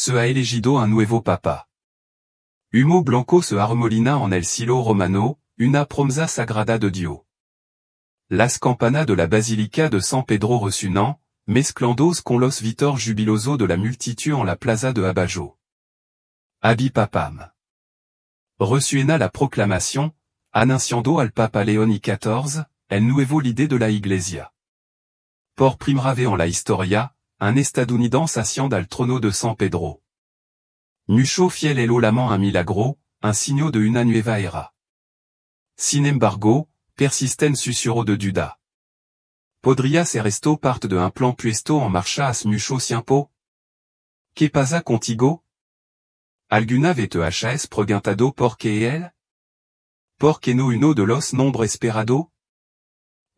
se ha elegido un nuevo papa. Humo blanco se armolina en el silo romano, una promesa sagrada de Dio. Las campanas de la basilica de San Pedro resuenan, mezclandos con los vitor jubiloso de la multitud en la plaza de Abajo. Abi papam. Resuena la proclamation, anunciando al Papa Leoni XIV, el nuevo líder de la Iglesia. Por primera vez en la historia, un estadounidense asciende al trono de San Pedro. Mucho fiel el olament un milagro, un signo de una nueva era. Sin embargo, persisten susurros de duda. Podría ser esto parte de un plan puesto en marcha hace mucho tiempo? ¿Qué pasa contigo? ¿Alguna vez te has preguntado por qué él? ¿Por qué no uno de los nombres esperado?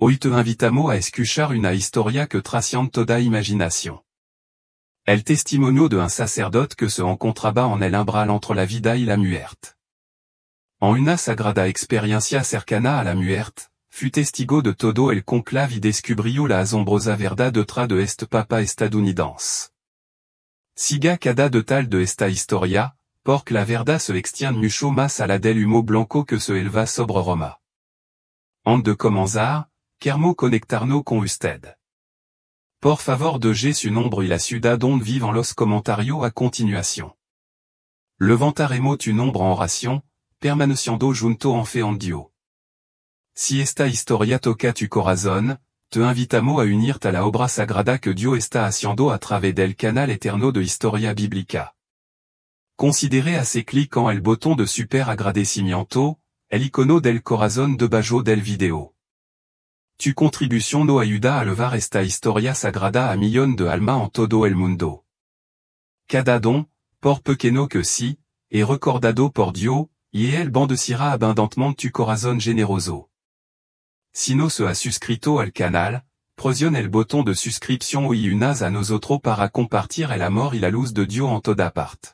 Hoy te invitamos a escuchar una historia que trasciende toda imaginación. El testimonio de un sacerdote que se encontraba en el umbral entre la vida y la muerte. En una sagrada experiencia cercana a la muerte, fut testigo de todo el conclave y descubrió la asombrosa verdad detrás de este papa estadounidense. Siga cada detalle de esta historia, porque la verdad se extiende mucho más a la del humo blanco que se eleva sobre Roma. Antes de comenzar, queremos conectarnos con usted. Por favor deje su nombre y la ciudad donde vive en los comentarios a continuación. Levantaremos tu nombre en oración, permaneciendo junto en fe en Dio. Si esta historia toca tu corazón, te invitamos a unirte a la obra sagrada que Dio está haciendo a través del canal eterno de Historia Bíblica. Considere hacer clic en el botón de super agradecimiento, el icono del corazón debajo del video. Tu contribución nos ayuda a elevar esta historia sagrada a millones de almas en todo el mundo. Cada don, por pequeño que sí, es recordado por Dio, y él bendecirá abundantemente tu corazón generoso. Si no se ha suscrito al canal, presione el botón de suscripción y unas a nosotros para compartir el amor y la luz de Dio en toda parte.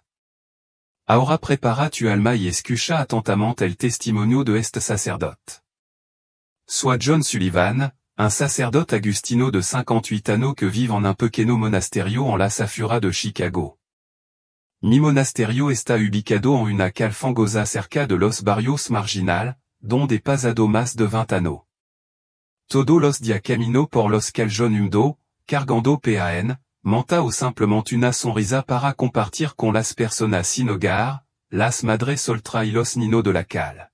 Ahora prepara tu alma y escucha atentamente el testimonio de este sacerdote. Soit John Sullivan, un sacerdote agustino de 58 años que vive en un pequeño monasterio en la Safura de Chicago. Mi monasterio está ubicado en una calle fangosa cerca de los barrios marginal, donde he pasado más de 20 años. Todos los días camino por los callejones húmedos, cargando pan, manta o simplemente una sonrisa para compartir con las personas sin hogar, las madres solteras y los niños de la calle.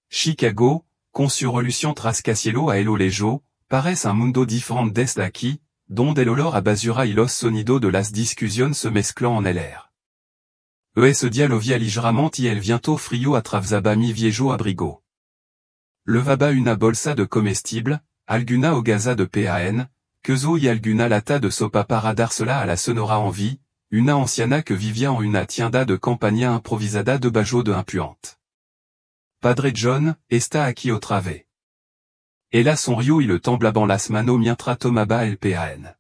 Chicago, con su revolución rascacielos a lo lejos, parece un mundo diferente desde aquí, donde el olor a basura y los sonidos de las discusiones se mezclan en el air. Ese día llovía ligeramente y el viento frío atravesaba mi viejo abrigo. Levaba una bolsa de comestible, alguna hogaza de pan, queso y alguna lata de sopa para dársela a la sonora en vie, una anciana que vivía en una tienda de campaña improvisada debajo de un puente. Padre John, está aquí otra vez. Ella sonrió y le temblaban las manos mientras tomaba el pan.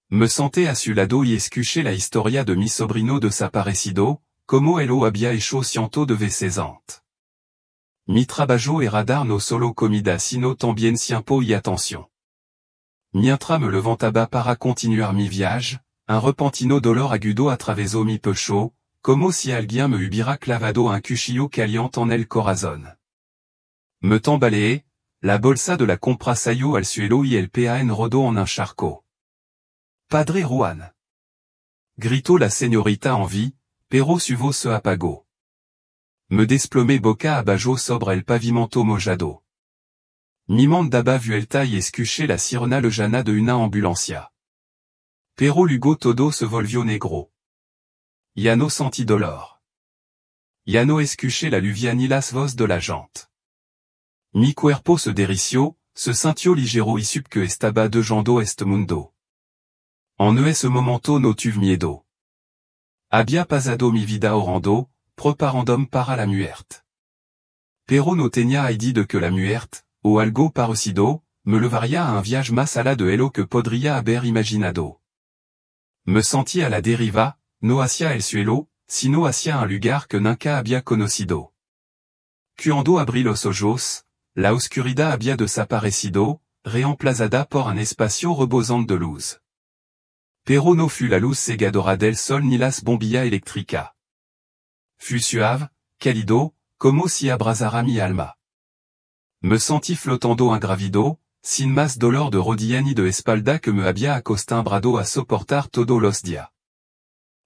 Me senté a su lado y escuché la historia de mi sobrino desaparecido, como él lo había hecho cientos de veces antes. Mi trabajo era dar no solo comida sino también tiempo y atención. Mientras me levantaba para continuar mi viaje, un repentino dolor agudo atravesó mi pecho, como si alguien me hubiera clavado un cuchillo caliente en el corazón. Me tambaleé, la bolsa de la compra salió al suelo y el pan rodó en un charco. Padre Juan. Gritó la señorita en vie, pero su voz se apagó. Me desplomé boca abajo sobre el pavimento mojado. Mi mandaba vuelta y escuché la sirena lejana de una ambulancia. Pero luego todo se volvió negro. Ya no sentí dolor. Ya no escuché la lluvia ni las voces de la gente. Mi cuerpo se derrició, se sintió ligero y supe que estaba dejando este mundo. En ese momento no tuve miedo. Había pasado mi vida orando, preparándome para la muerte. Pero no tenía idea de que la muerte, o algo parecido, me levaría a un viaje más allá de lo que podría haber imaginado. Me sentí a la deriva, no hacia el suelo, sino hacia un lugar que nunca había conocido. Cuando abrí los ojos, la oscuridad había desaparecido, reemplazada por un espacio rebosante de luz. pero no fu la luz cegadora del sol ni las bombillas eléctricas. Fu suave, cálido, como si abrazara mi alma. Me senti flotando ingrávido, sin más dolor de rodilla ni de espalda que me había acostumbrado a soportar todos los días.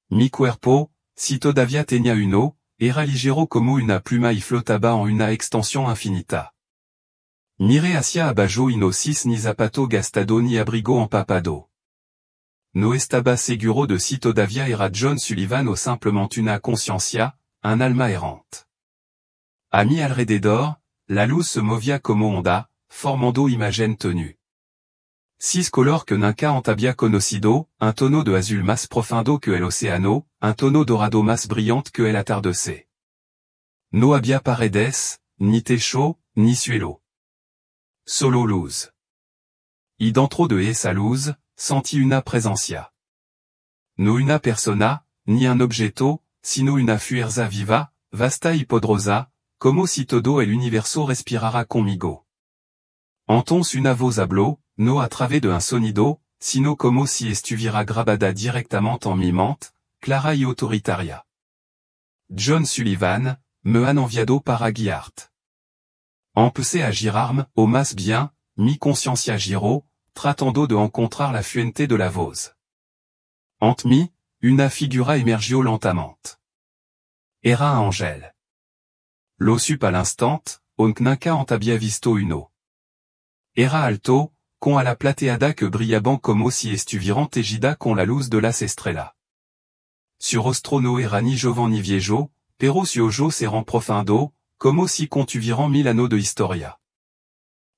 Mi cuerpo, si todavía tenía uno, era ligero como una pluma y flotaba en una extensión infinita. Miré hacia abajo y no cis ni zapato gastado ni abrigo empapado. No estaba seguro de si todavía era John Sullivan o simplement una conciencia, un alma errante. A mi alrededor, la luz se movía como onda, formando imagen tenue. Six color que nunca había conocido, un tono de azul más profundo que el océano, un tono dorado más brillante que el atardecer. No había paredes, ni techo, ni suelo. Solo luz. Y dentro de esa luz, sentí una presencia. No una persona, ni un objeto, sino una fuerza viva, vasta y poderosa, como si todo el universo respirara conmigo. Entonces una voz habló, no a través de un sonido, sino como si estuviera grabada directamente en mi mente, clara y autoritaria. John Sullivan, me han enviado para guiarte. Empecé a girarme, o más bien, mi conciencia giró, tratando de encontrar la fuente de la voz. Ante mí, una figura emergió lentamente. Era un ángel. Lo supe al instant, aunque nunca había visto uno. Era alto, con a la plateada que brillaban como si estuvieran tejida con la luz de las estrellas. Su rostro no era ni joven ni viejo, pero su ojos eran profundo, como si contuvieran 1000 años de historia.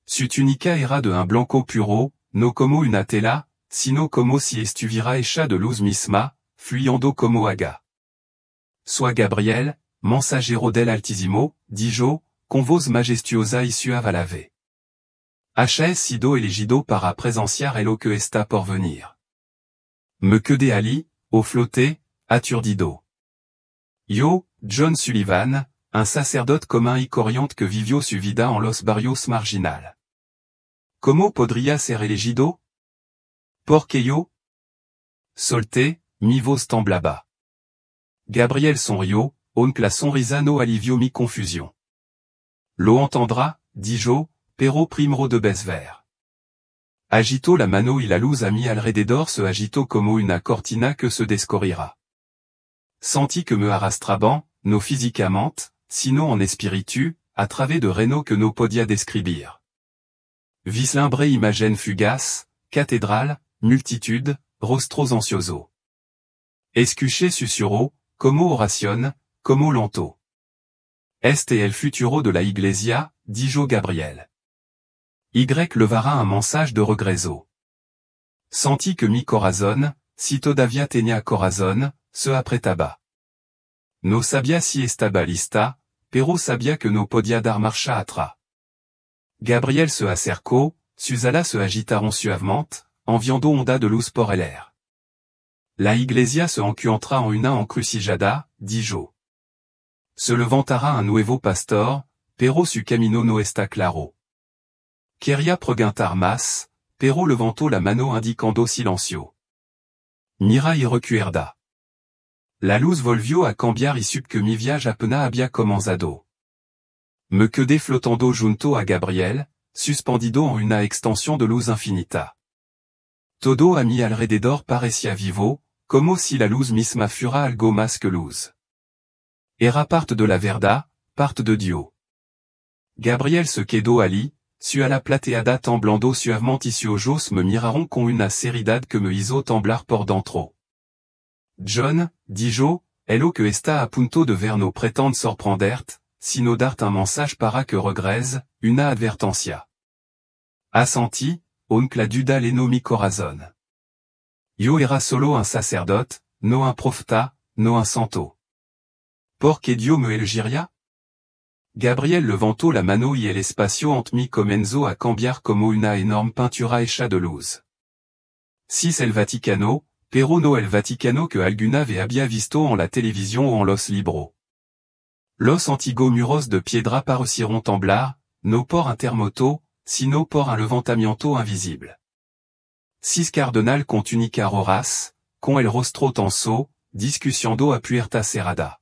Su túnica era de un blanco puro, no como una tela, sino como si estuviera hecha de luz misma, fluyendo como agua. Soy Gabriel, mensajero del Altísimo, dijo, con voz majestuosa y suave a la vez. Has sido elegido para presenciar lo que está por venir. Me quedé allí, au flotte, aturdido. Yo, John Sullivan, un sacerdote común y corriente que vivió su vida en los barrios marginal. ¿Cómo podría ser elegido? Porque yo? Solté, mi voz temblaba. Gabriel sonrió, aunque la sonrisa no alivió mi confusión. Lo entendrá, dijo, pero primero debes ver. Agitó la mano y la luz a mi alrededor se agitó como una cortina que se descorrira. Senti que me arrastraban, no físicamente, sino en espíritu, a través de reno que no podía describir. Vislumbré imagen fugaz, cathédrale, multitude, rostros ansiosos. Escuché susurró, como oración, como lento. Este el futuro de la iglesia, dijo Gabriel. Y levara un mensage de regreso. Senti que mi corazón, si todavía tenía corazón, se apretaba. No sabía si estaba lista, pero sabía que no podía dar marcha atrás. Gabriel se acercó, sus alas se agitaron suavemente, enviando ondas de luz por el air. La iglesia se encuentra en una encrucijada, dijo. Se levantará un nuevo pastor, pero su camino no está claro. Quería preguntar más, pero levantó la mano indicando silencio. Mira y recuerda. La luz volvió a cambiar y supe que mi viaje apenas había comenzado. Me quedé flotando junto a Gabriel, suspendido en una extensión de luz infinita. Todo a mi alrededor parecía vivo, como si la luz misma fuera algo más que luz. Era parte de la verdad, parte de Dios. Gabriel se quedó allí, su ala plateada temblando suavemente y sus ojos me miraron con una seriedad que me hizo temblar por dentro. John, dijo, lo que está a punto de ver no pretende sorprenderte, sino darte un mensage para que regreses, una advertencia. Assenti, aunque la duda llenó mi corazón. Yo era solo un sacerdote, no un profeta, no un santo. Porque Dios me elegiría? Gabriel levantó la mano y el espacio entre mí comenzó a cambiar como una enorme pintura hecha de luz. Sis el Vaticano, pero no el Vaticano que alguna vez había visto en la televisión o en los libros. Los antiguos muros de piedra parecieron temblar, no por un terremoto, sino por un levantamiento invisible. Six cardenal con túnica rojas, con el rostro tenso, discussiando a puerta cerrada.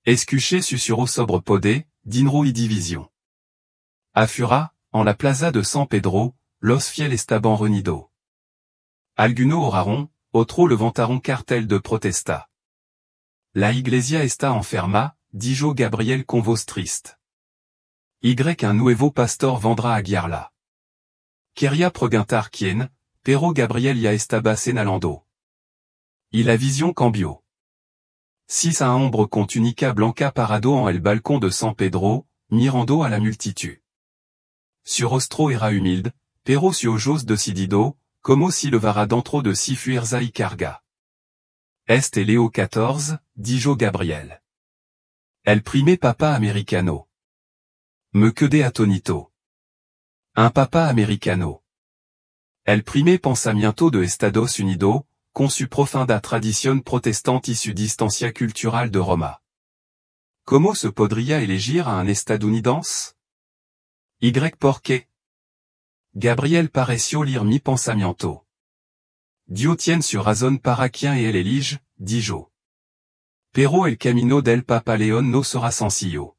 Escuché sussurro sobre pode, dinro y division. Afura, en la plaza de San Pedro, los fiel estaban reunidos. Alguno oraron, otro levantaron cartel de protesta. La iglesia está enferma, dijo Gabriel con voz triste. Un nuevo pastor vendrá a guiarla. Quería preguntar quién, pero Gabriel ya estaba señalando. Y la vision cambió. Un hombre con túnica blanca parado en el balcón de San Pedro, mirando a la multitud. Su rostro era humilde, pero su ojos decidido, como si levara dentro de si fuerza y carga. Este Leo XIV, dijo Gabriel. El primer papa americano. Me quedé atónito. Un papa americano. El primer pensamiento de Estados Unidos, con su profunda tradición protestante y su distancia cultural de Roma. ¿Cómo se podría elegir a un estadounidense? ¿Por qué? Gabriel pareció lire mi pensamiento. Dios tiene su razón para quien él elige, dijo. Pero el camino del Papa León no será sencillo.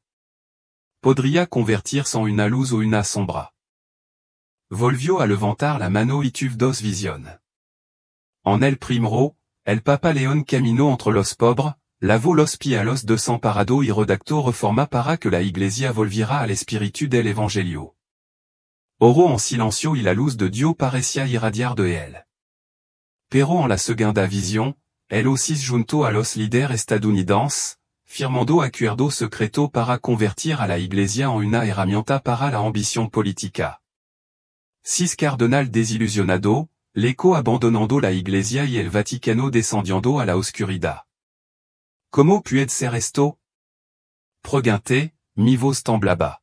Podría convertirse en una luz o una sombra. Volvió a levantar la mano y tuvo dos visiones. En el primero, el Papa León caminó entre los pobres, lavó los pies a los desamparados y redactó reforma para que la iglesia volviera al espíritu del evangelio. Oró en silencio y la luz de Dios parecía irradiar de él. Pero en la segunda visión, él aussi junto a los líderes estadounidenses, firmando acuerdo secreto para convertir a la iglesia en una herramienta para la ambición política. 6 cardenal desilusionado, l'eco abandonando la iglesia y el Vaticano descendiendo a la oscuridad. ¿Cómo puede ser esto? Pregunté, mi voz temblaba.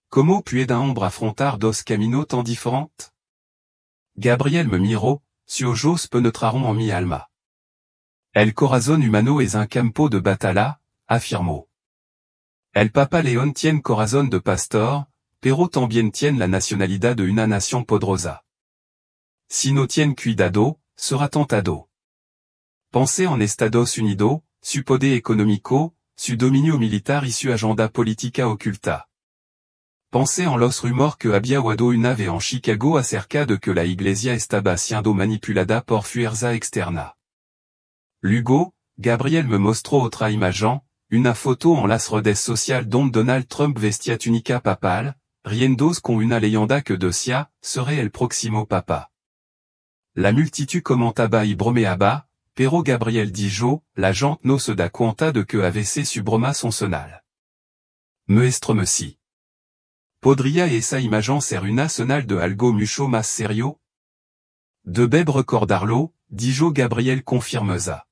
¿Cómo puede un hombre afrontar dos caminos tan diferentes? Gabriel me miró, sus ojos penetraron en mi alma. El corazón humano es un campo de batalla, afirmó. El Papa León tiene corazón de pastor, pero también tiene la nacionalidad de una nación poderosa. Si no tiene cuidado, será tentado. Pensé en Estados Unidos, su poder económico, su dominio militar y su agenda política oculta. Pensé en los rumores que había oído una vez en Chicago acerca de que la iglesia estaba siendo manipulada por fuerza externa. Luego, Gabriel me mostró otra imagen, una foto en las redes sociales donde Donald Trump vestía túnica papal, riendos con una leyenda que decía, serait el próximo papa. La multitud comentaba y bromeaba, pero Gabriel dijo, la gente no se da cuenta de que a veces su broma son sonal. Me estremeci. ¿Podría esa imagen ser una señal de algo mucho más serio? Debes recordarlo, dijo Gabriel con firmeza.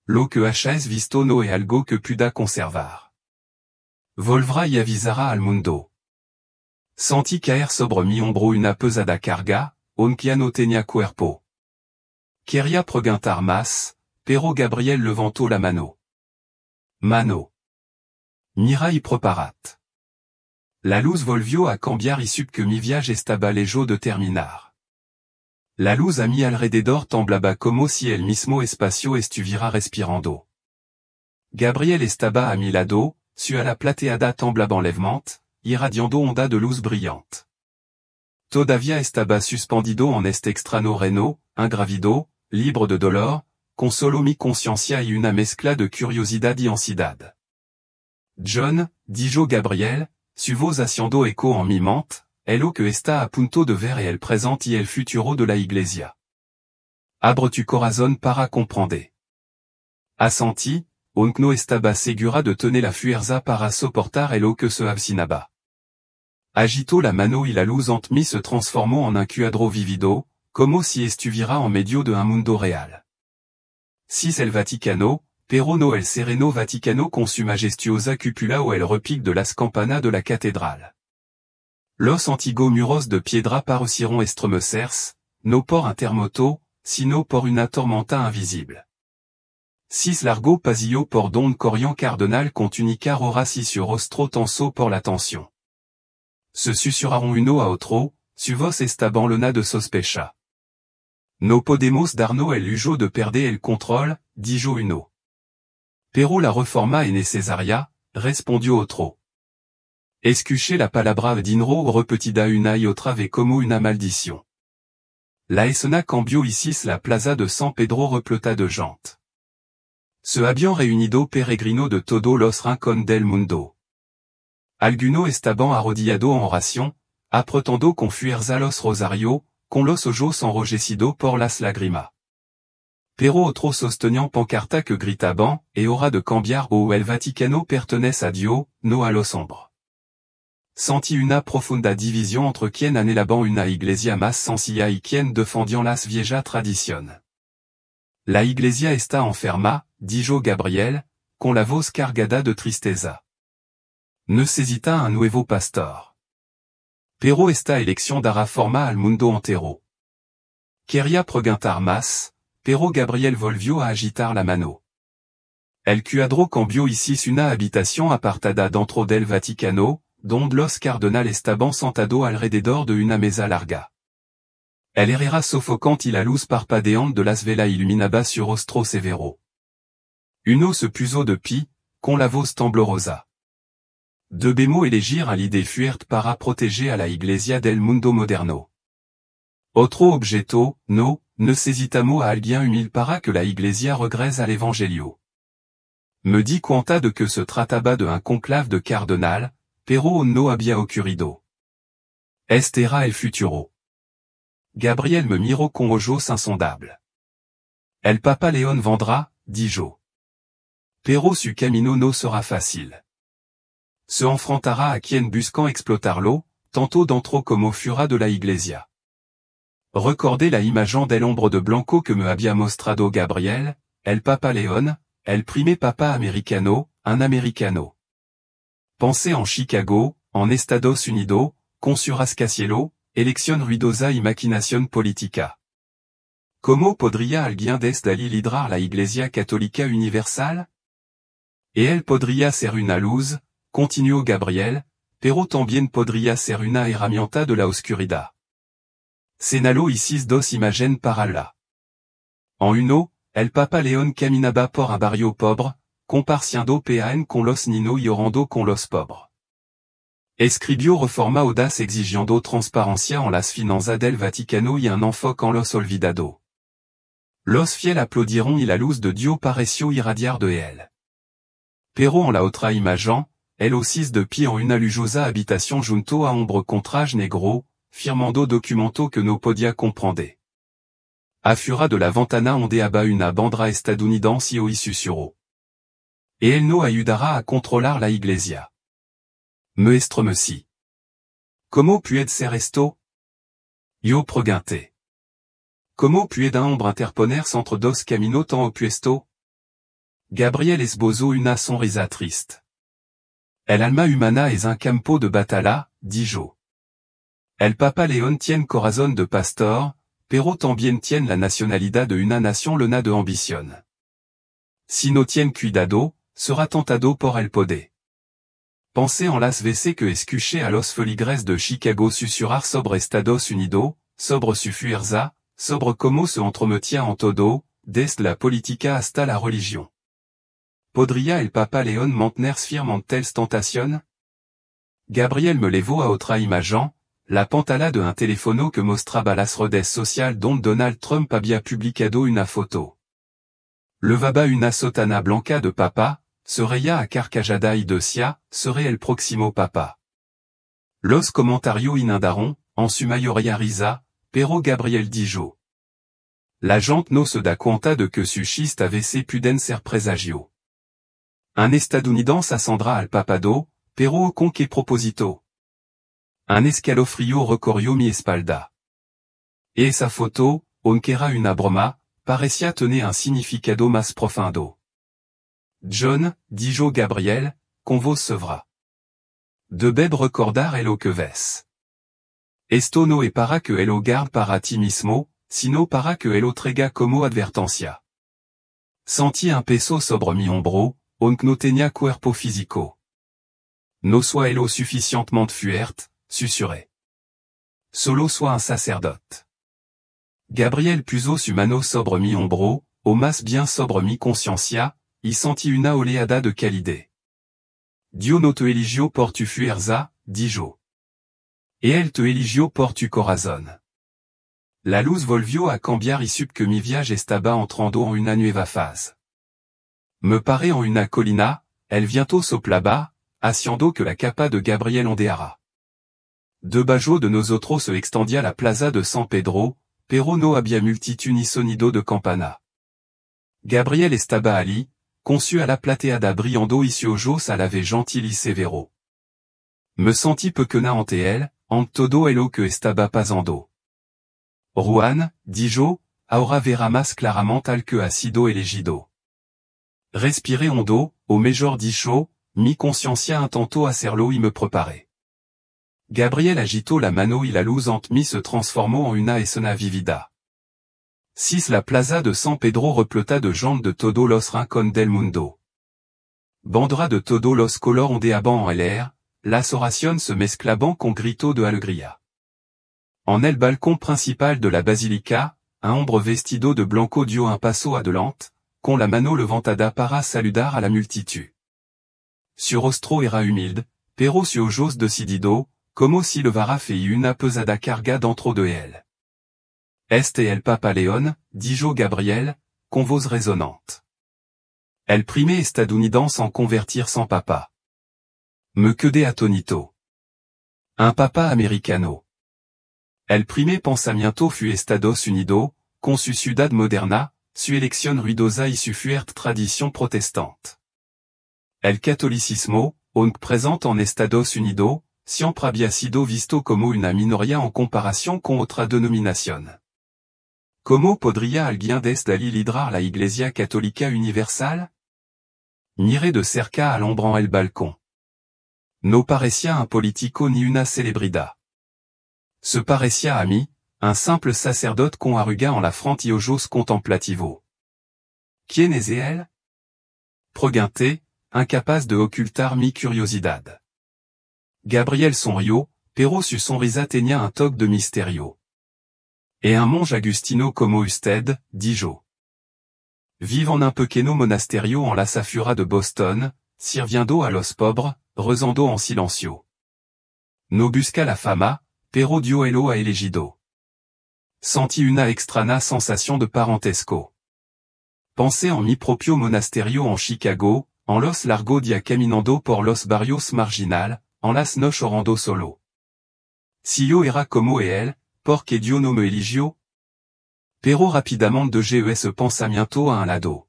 Lo que has visto no es algo que pueda conservar. Volverá y avisará al mundo. Sentí caer sobre mi hombro una pesada carga, aunque no tenía cuerpo. Quería preguntar más, pero Gabriel levantó la mano. Mano. Mira y preparat. La luz volvió a cambiar y supe que mi viaje estaba lejos de terminar. La luz a mi alrededor temblaba como si el mismo espacio estuviera respirando. Gabriel estaba a mi lado, su ala plateada temblaba levemente, irradiando ondas de luz brillante. Todavía estaba suspendido en este extraño reino, ingrávido, libre de dolor, con solo mi conciencia y una mezcla de curiosidad y ansiedad. John, dijo Gabriel, su voz haciendo eco en mi mente, es lo que está a punto de ver el presente y el futuro de la iglesia. Abre tu corazón para comprender. Asentí, aunque no estaba segura de tener la fuerza para soportar lo que se avcinaba. Agitó la mano y la luz ante mí se transformó en un cuadro vivido, como si estuviera en medio de un mundo real. Si el Vaticano, pero no el sereno Vaticano con su majestuosa cúpula o el repique de las campanas de la catedral. Los antiguos muros de piedra parecieron estremecerse, no por un terremoto, sino por una tormenta invisible. 6 largo pasillo por donde corrió cardenal con túnica roja y su rostro tenso por la tensión. Se susurraron uno a otro, su voz estaba llena de sospecha. No podemos darnos el lujo de perder el control, dijo uno. Pero la reforma es necesaria, respondió otro. Escuché la palabra dinero repetida una y otra vez como una maldición. La escena cambió ici la plaza de San Pedro repleta de gente. Se habían reunido peregrino de todo los rincones del mundo. Alguno estaban arrodillado en oración, apretando con fuerza los rosarios, con los ojos enrojecidos por las lágrimas. Pero otros sostenían pancarta que gritaban, et hora de cambiar o el Vaticano pertenece a Dios, no a los hombres. Senti una profunda división entre quien anhelaban una iglesia más sencilla y quien defendían las viejas tradiciones. La iglesia está enferma, dijo Gabriel, con la voz cargada de tristeza. Necesita un nuevo pastor. Pero esta elección dará forma al mundo entero. Quería preguntar más, pero Gabriel volvió a agitar la mano. El cuadro cambió ici una habitación apartada dentro del Vaticano, donde los cardenales estaban sentados alrededor de una mesa larga. El era sofocante y la luz parpadeante de las velas iluminaba su rostro severo. Uno se puso de pie, con la voz temblorosa. Debemos elegir a l'idée fuerte para proteger a la iglesia del mundo moderno. Otro objeto, no, necesitamos a alguien humilde para que la iglesia regrese al evangelio. Me di cuenta de que se trataba de un conclave de cardenal, pero no había ocurrido. Este era el futuro. Gabriel me miró con ojos insondables. El Papa León vendrá, dijo. Pero su camino no será fácil. Se enfrentará a quien buscan explotarlo, tanto dentro como fuera de la iglesia. Recordé la imagen del hombre de blanco que me había mostrado Gabriel, el Papa León, el primer Papa americano, un americano. Pensé en Chicago, en Estados Unidos, con su rascacielos, elección ruidosa y maquinación política. ¿Cómo podría alguien desde allí liderar la Iglesia Católica Universal? Et él podría ser una luz, continuó Gabriel, pero también podría ser una herramienta de la oscuridad. Senalo ici dos imagen para la. En uno, el Papa León caminaba por un barrio pobre, compartiendo pan con los niños y orando con los pobres. Escribió reforma audaz exigiendo transparencia en las finanzas del Vaticano y un enfoque en los olvidados. Los fieles aplaudieron y la luz de Dios pareció irradiar de él. Pero en la otra imagen, él aussi de pie en una lujosa habitación junto a hombre con traje negro, firmando documento que no podía comprender. Afura de la ventana ondeaba una bandera estadounidense y susurró. Et él no ayudará a controlar la iglesia. Me estremeci. ¿Cómo puede ser esto? Yo pregunté. ¿Cómo puede un hombre interponerse entre dos caminos tan opuestos? Gabriel esbozó una sonrisa triste. El alma humana es un campo de batalla, dijo. El Papa León tiene corazón de pastor, pero también tiene la nacionalidad de una nación llena de ambición. Si no tiene cuidado, será tentado por el poder. Pensé en las veces que escuché a los feligres de Chicago susurrar sobre Estados Unidos, sobre su fuerza, sobre cómo se entremetía en todo, desde la política hasta la religión. ¿Podría el Papa León mantenerse firme en telles tentaciones? Gabriel me levó a otra imagen, la pantalla de un teléfono que mostraba las redes sociales donde Donald Trump había publicado una foto. Levaba una sotana blanca de papa, se reía a carcajada y decía, seré el próximo papa. Los comentarios inundaron, en su mayoría risa, pero Gabriel dijo. La gente no se da cuenta de que su chiste a veces pueden ser presagio. Un estadounidense ascendrá al papado, pero con qué propósito. Un escalofrío recorrió mi espalda. Y esa foto, aunque era una broma, parecía tener un significado más profundo. John, dijo Gabriel, con voz severa. Debes recordar lo que ves. Esto no es para que lo guarde para ti mismo, sino para que lo traiga como advertencia. Sentí un peso sobre mi hombro, aunque no tenía cuerpo físico. No sois lo suficientemente fuerte, susurré. Solo sois un sacerdote. Gabriel pusos humano sobre mi ombro, o mas bien sobre mi consciencia, y senti una oleada de calidez. Dio no te eligio por tu fuerza, dijo. Et elle te eligio por tu corazón. La luz volvió a cambiar y sup que mi viage estaba entrando en una nueva fase. Me paré en una colina, el viento soplaba, haciendo que la capa de Gabriel ondeara. Debajo de nosotros se extendía la plaza de San Pedro, pero no había multitud ni sonido de campana. Gabriel estaba allí, conçu a la plateada brillando y sus ojos a la ve gentil y severo. Me senti pequena ante él, ante todo el que estaba pasando. Juan, dijo, ahora verá más claramente al que ha sido elegido. Respiré hondo, o mejor dicho, mi conciencia intentó hacerlo y me preparé. Gabriel agitó la mano y la luz ante mí se transformó en una escena vivida. La plaza de San Pedro repleta de gente de todo los rincones del mundo. Bandera de todo los color ondeaban en el air, las oraciones se mezclaban con gritos de alegría. En el balcón principal de la basilica, un hombre vestido de blanco dio un paso adelante, con la mano levantada para saludar a la multitud. Su rostro era humilde, pero sus ojos decididos, como si levara fei una pesada carga dentro de él. Este el Papa León, dijo Gabriel, con voz resonante. El primer estadounidense en convertir son papa. Me quedé atónito. Un papa americano. El primer pensamiento fut Estados Unidos, con su ciudad moderna, su elección ruidosa y su fuerte tradición protestante. El catolicismo, aunque presente en Estados Unidos, siempre había sido visto como una minoría en comparación con otra denominación. ¿Cómo podría alguien desde allí liderar la Iglesia Católica Universal? Miré de cerca al hombre en el balcón. No parecía un político ni una celebridad. Se parecía a mí, un simple sacerdote con arruga en la frente y ojos contemplativos. ¿Quién es él? Pregunté, incapaz de ocultar mi curiosidad. Gabriel sonrió, pero su sonrisa tenía un toque de misterio. Et un monje agustino como usted, dijo. Vive en un pequeño monasterio en la Safura de Boston, sirviendo a los pobres, rezando en silencio. No busca la fama, pero Dio lo ha elegido. Senti una extraña sensación de parentesco. Pensé en mi propio monasterio en Chicago, en los largos días caminando por los barrios marginal, en las noches orando solo. Si yo era como él, porque Dio no me eligió? Pero rapidamente dejé ese pensamiento a un lado.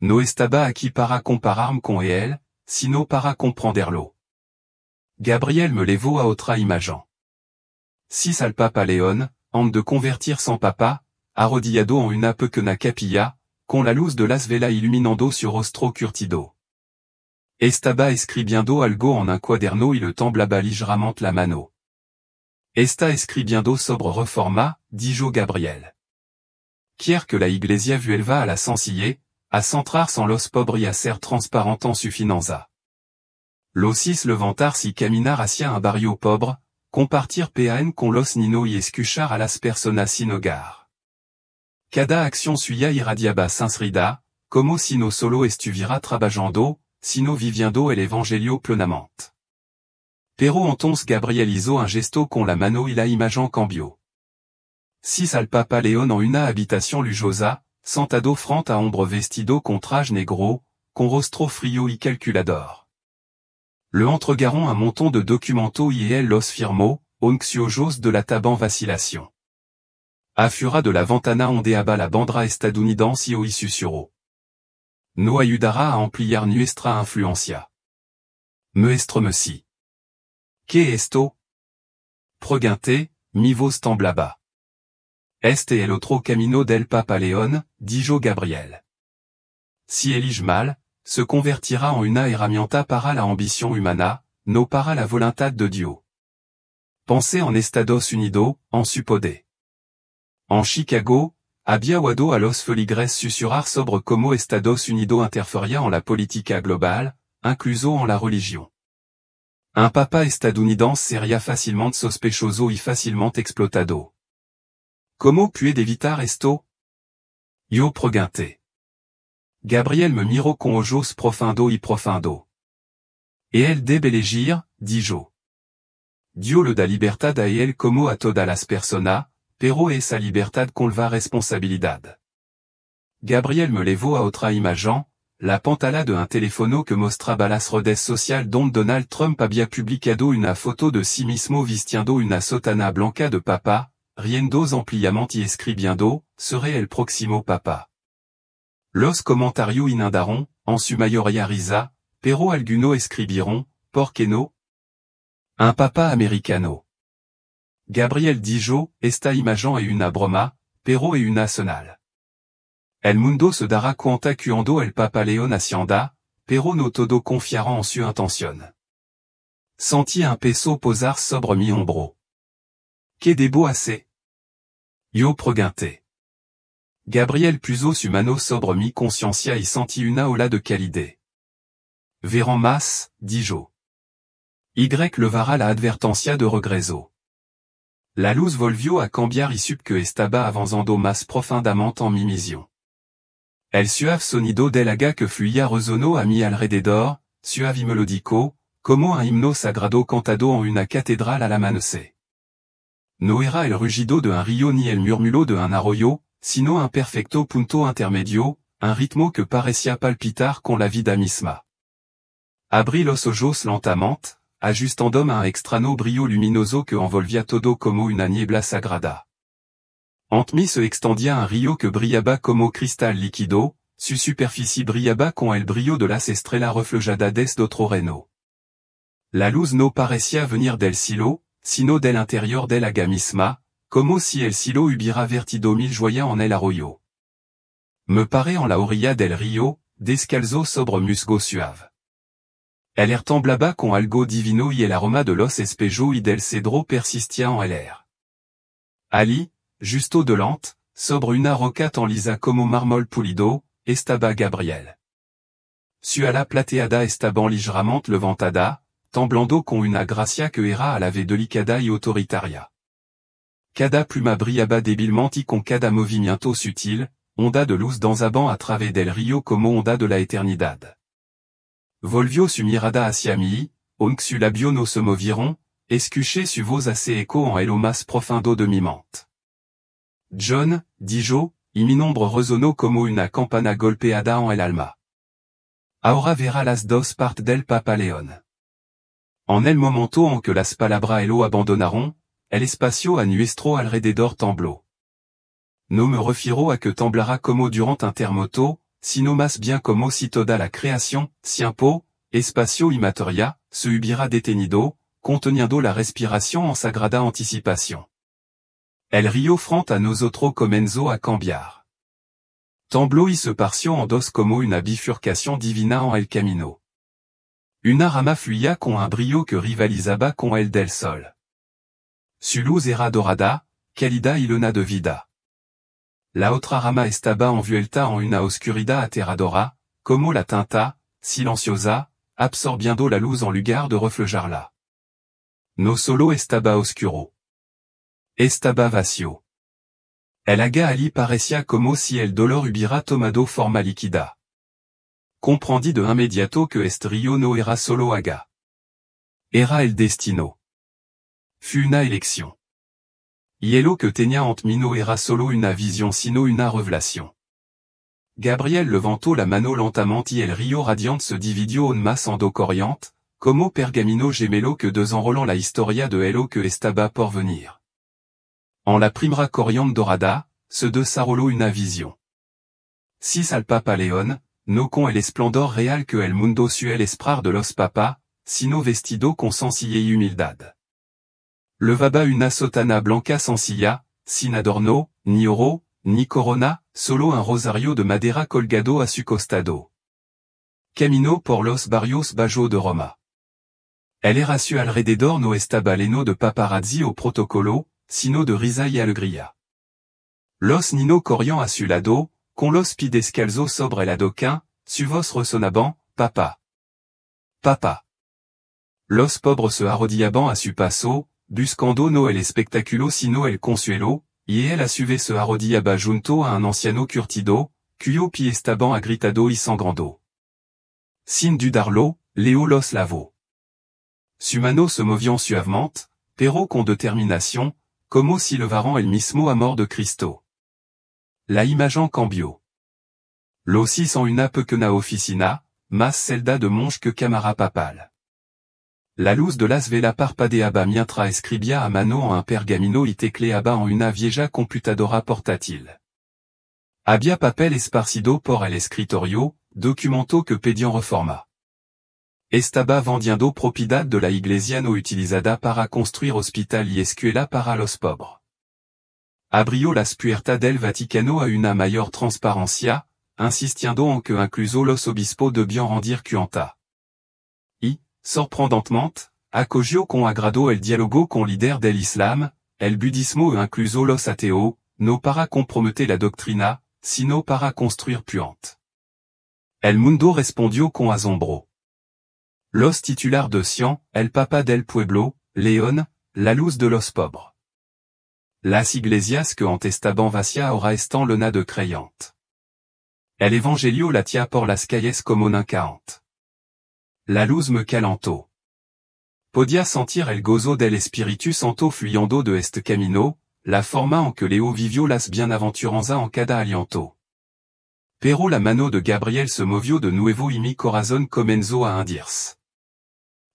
No estaba aquí para compararme con él, sino para comprenderlo. Gabriel me levó a otra imagen. Al Papa León, antes de convertir son papa, arrodillado en una pequeña capilla, con la luz de las velas iluminando su rostro curtido. Estaba escribiendo algo en un cuaderno y le temblaba ligeramente la mano. Está escribiendo sobre reforma, dijo Gabriel. Quiere que la Iglesia vuelva a la sencillez, a centrarse en los pobres y a ser transparente en su finanza. Los levantarse y caminar hacia un barrio pobre, compartir pan con los niños y escuchar a las personas sin hogar. Cada acción suya irradiaba sinceridad, como si no solo estuviera trabajando, sino viviendo el evangelio plenamente. Pero entonces Gabriel hizo un gesto con la mano y la imagen cambió. Al Papa León en una habitación lujosa, sentado frente a hombre vestido con traje negro, con rostro frío y calculador. Le entregaron un montón de documentos y él los firmó, anxiojos de la table en vacillation. Afuera de la ventana ondeaba la bandera estadounidense y susurró. No ayudará a ampliar nuestra influencia. Muéstrame-si. ¿Qué esto? Pregunté, mi voz temblaba. Este el otro camino del Papa León, dijo Gabriel. Si elige mal, se convertirá en una herramienta para la ambición humana, no para la voluntad de Dio. Pensé en Estados Unidos, en su poder. En Chicago, había oído a los feligres susurrar sobre cómo Estados Unidos interfería en la política global, incluso en la religión. Un papa estadounidense sería fácilmente sospechoso y fácilmente explotado. Como puede evitar esto? Yo pregunté. Gabriel me miró con ojos profundo y profundo. Et elle debe elegir, dijo. Dios le da libertad a él como a todas las personas, pero esa libertad conlleva responsabilidad. Gabriel me levó a otra imagen, la pantalla de un teléfono que mostraba las redes sociales donde Donald Trump había publicado una foto de sí mismo vistiendo una sotana blanca de papa, riendo ampliamente y escribiendo, seré el próximo papa. Los comentarios inundaron, en su mayoría risa, pero algunos escribieron, ¿por qué no? Un papa americano. Gabriel dijo, esta imagen es una broma, pero es una señal. El mundo se dará cuenta cuando el Papa León ascienda, pero no todo confiará en su intención. Sentí un peso posar sobre mi hombro. ¿Qué debo hacer? Yo pregunté. Gabriel puso su mano sobre mi conciencia y sentí una ola de calidez. Verán más, dijo. Y levará la advertencia de regreso. La luz volvió a cambiar y supe que estaba avanzando más profundamente en mi misión. El suave sonido del agua que fluía resonó a mi alrededor, suave y melódico, como un himno sagrado cantado en una catedral al amanecer. No era el rugido de un río ni el murmullo de un arroyo, sino un perfecto punto intermedio, un ritmo que parecía palpitar con la vida misma. Abrí los ojos lentamente, ajustándome a un extraño brillo luminoso que envolvía todo como una niebla sagrada. Ante mí se extendía un río que brillaba como cristal líquido, su superficie brillaba con el brillo de las estrellas reflejadas d'otro reino. La luz no parecía venir del cielo, sino del interior del agua misma, como si el cielo hubiera vertido mil joyas en el arroyo. Me paré en la orilla del río, descalzo sobre musgo suave. El air temblaba con algo divino y el aroma de los espejos y del cedro persistía en el air. Ali, justo delante, sobre una roca tan lisa como mármol pulido, estaba Gabriel. Su ala plateada estaba ligeramente levantada, temblando con una gracia que era a la vez delicada y autoritaria. Cada pluma brillaba débilmente y con cada movimiento sutil, onda de luz danzaban a través del río como onda de la eternidad. Volvió su mirada hacia mí, aunque su labio no se movieron, escuché su voz hace eco en el lo más profundo de mi mente. John, dijo, y mi nombre resonó como una campana golpeada en el alma. Ahora verá las dos partes del Papa León. En el momento en que las palabras lo abandonaron, el espacio a nuestro alrededor tembló. No me refiero a que temblará como durante un terremoto, sino más bien como si toda la creación, tiempo, espacio y materia, se hubiera detenido, conteniendo la respiración en sagrada anticipación. El río frente a nosotros comenzó a cambiar. Tembló y se parció en dos como una bifurcación divina en el camino. Una rama fluía con un brillo que rivalizaba con el del sol. Su luz era dorada, cálida y llena de vida. La otra rama estaba envuelta en una oscuridad aterradora, como la tinta, silenciosa, absorbiendo la luz en lugar de reflejarla. No solo estaba oscuro. Estaba vacío. El agua allí parecía como si el dolor hubiera tomado forma líquida. Comprendí de inmediato que este río no era solo agua. Era el destino. Fut una elección. Y el lo que tenía ante mí no era solo una visión sino una revelación. Gabriel levantó la mano lentamente y el río radiante se dividió en más en dos corrientes, como pergamino gemelo que desenrolant la historia de el lo que estaba por venir. En la primera corriente dorada, se desarrolló una visión. Sis al Papa León, no con el esplendor real que el mundo suele esperar de los papas, sino vestido con sencillez y humildad. Levaba una sotana blanca sencilla, sin adorno, ni oro, ni corona, solo un rosario de madera colgado a su costado. Caminó por los barrios bajos de Roma. El era su alrededor no estaba lleno de paparazzi o protocolo, sino de risa y alegría. Los niños corrían a su lado, con los pies descalzos sobre el adoquín, su voz resonaban, papa. Papa. Los pobres se arrodillaban a su paso, buscando no el espectáculo sino el consuelo, y el assuve se arrodillaba junto a un anciano curtido, cuyo pie estaban agritado y sangrando. Sin dudarlo, Léo los lavó. Su mano se movió suavement, pero con determinación, como si levaran el mismo amor de Cristo. La imagen cambió. Los hizo en una pequeña oficina, más celda de monje que cámara papal. La luz de las vela parpadeaba mientras escribía a mano en un pergamino y tecleaba en una vieja computadora portátil. Había papel esparcido por el escritorio, documento que pedían reforma. Estaba vendiendo propiedad de la iglesia no utilizada para construir hospital y escuela para los pobres. Abrió las puertas del Vaticano a una mayor transparencia, insistiendo en que incluso los obispos debían rendir cuenta. Y, sorprendentemente, acogió con agrado el diálogo con líder del Islam, el budismo e incluso los ateos, no para comprometer la doctrina, sino para construir puente. El mundo respondió con asombro. Los titulares de Sion, el Papa del Pueblo, León, la luz de los pobres. Las iglesias que estaban vacías ahora están llenas de creyentes. El evangelio latía por las calles como nunca. La luz me calentó. Podía sentir el gozo del Espíritu Santo fluyendo de este camino, la forma en que Leo vivió las bienaventuranzas en cada aliento. Pero la mano de Gabriel se movió de nuevo y mi corazón comenzó a hundirse.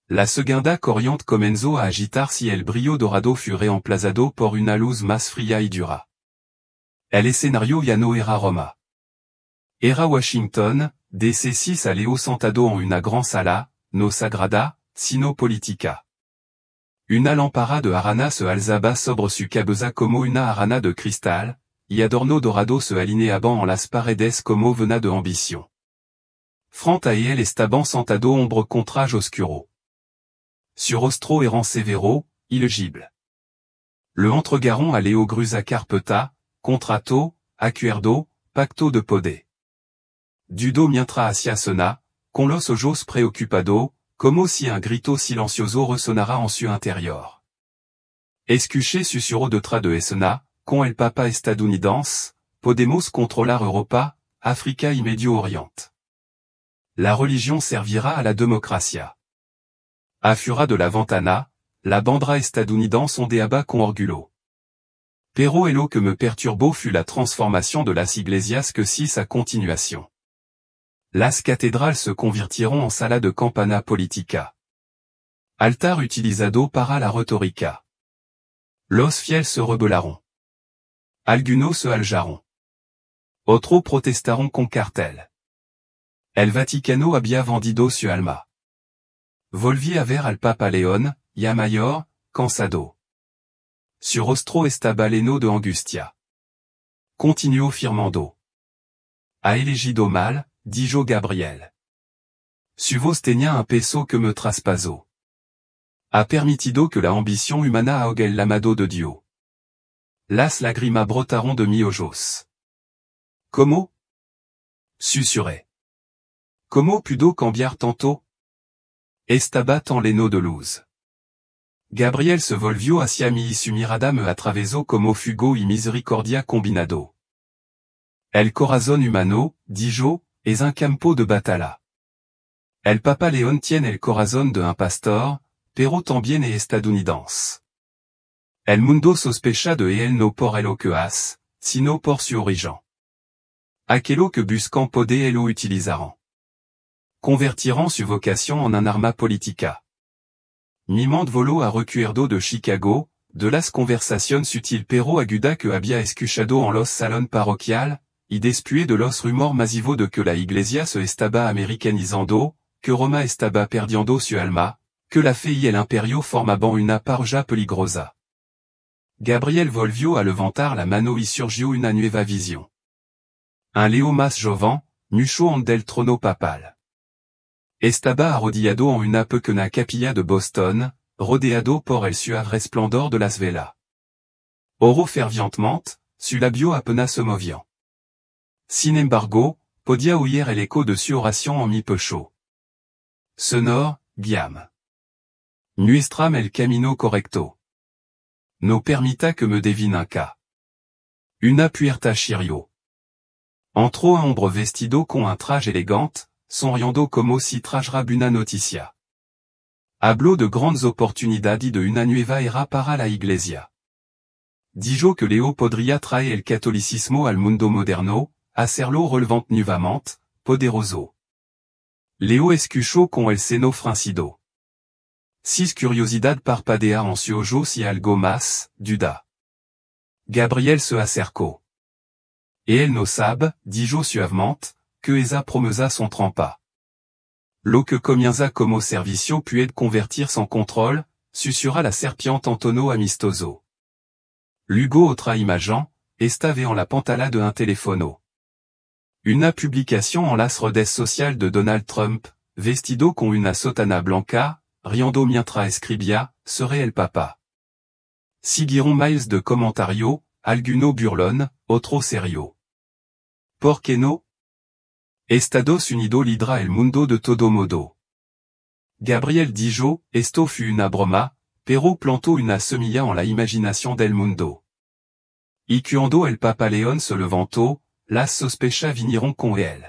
La segunda corriente comenzó a agitarse y el brillo dorado fut reemplazado por una luz más fría y dura. El escenario ya no era Roma. Era Washington, DC 6 a Leo sentado en una gran sala, no sagrada, sino política. Una lámpara de arana se alzaba sobre su cabeza como una arana de cristal, y adorno dorado se alineaban en las paredes como vena de ambición. Frente a él estaban sentado hombre con traje oscuro. Su rostro eran severo, ilegible. Le entregaron a Leo Grusa carpeta, contrato, acuerdo, pacto de poder. Dudo mientras hacia cena, con los ojos preocupado, como si un grito silencioso resonara en su interior. Escuché susurro detrás de escena, con el Papa estadounidense, podemos controlar Europa, África y Medio Oriente. La religión servirá a la democracia. Afura de la ventana, la bandera estadounidense ondeaba con orgullo. Pero lo que me perturbó fut la transformación de las iglesias que sis a continuación. Las catédrales se convirtieron en sala de campana política. Altar utilizado para la retórica. Los fieles se rebelaron. Algunos se aljaron. Otros protestaron con cartel. El Vaticano había vendido su alma. Volví a ver al Papa León, ya mayor, cansado. Su rostro estaba lleno de angustia. Continuó firmando. Ha elegido mal, dijo Gabriel. Su voz tenía un peso que me traspasó. Ha permitido que la ambición humana ahogue el llamado de Dios. Las lágrimas brotaron de mis ojos. ¿Cómo? Susurré. ¿Cómo pudo cambiar tanto? Estaba tan lleno de luz. Gabriel se volvió hacia mí y su mirada me atravesó como fuego y misericordia combinado. El corazón humano, dijo, es un campo de batalla. El Papa León tiene el corazón de un pastor, pero también es estadounidense. El mundo sospecha de él no por lo que hace, sino por su origen. Aquello que buscan poder lo utilizarán. Convertirán su vocación en un arma política. Mi mente voló a recuerdo de Chicago, de las conversaciones sutil pero aguda que había escuchado en los salón parroquial, y después de los rumores masivos de que la iglesia se estaba americanizando, que Roma estaba perdiendo su alma, que la fe y el imperio formaban una parja peligrosa. Gabriel volvió a levantar la mano y surgió una nueva visión. Un Leo más joven, mucho en del trono papal. Estaba arrodillado en una pequeña capilla de Boston, rodeado por el suave resplandor de las velas. Oró fervientemente, su labio apenas se movían. Sin embargo, podía oír el eco de su oración en mi pecho. Sonor, guiam. Muestram el camino correcto. No permita que me devinanca. Una puerta chirio. Entro un hombre vestido con un traje elegante, sonriendo como si trajera una noticia. Habló de grandes oportunidades y de una nueva era para la iglesia. Dijo que Leo podría traer el catolicismo al mundo moderno, hacerlo relevant nuevamente, poderoso. Leo escuchó con el seno fruncido. Sis curiosidad parpadea en su ojos y algo más, duda. Gabriel se acercó. Et elle no sabe, dijo suavemente, que esa promesa son trampa. Lo que comienza como servicio puede convertir sans contrôle, susurra la serpiente en tono amistoso. Luego otra imagen, estaba en la pantalla de un teléfono. Una publicación en las redes sociales de Donald Trump, vestido con una sotana blanca, riendo mientras escribía, seré el papa. Siguieron miles de comentarios, alguno burlón, otro serio. ¿Por qué no? Estados Unidos lidera el mundo de todo modo. Gabriel dijo, esto fue una broma, pero plantó una semilla en la imaginación del mundo. Y cuando el Papa León se levantó, las sospechas vinieron con él.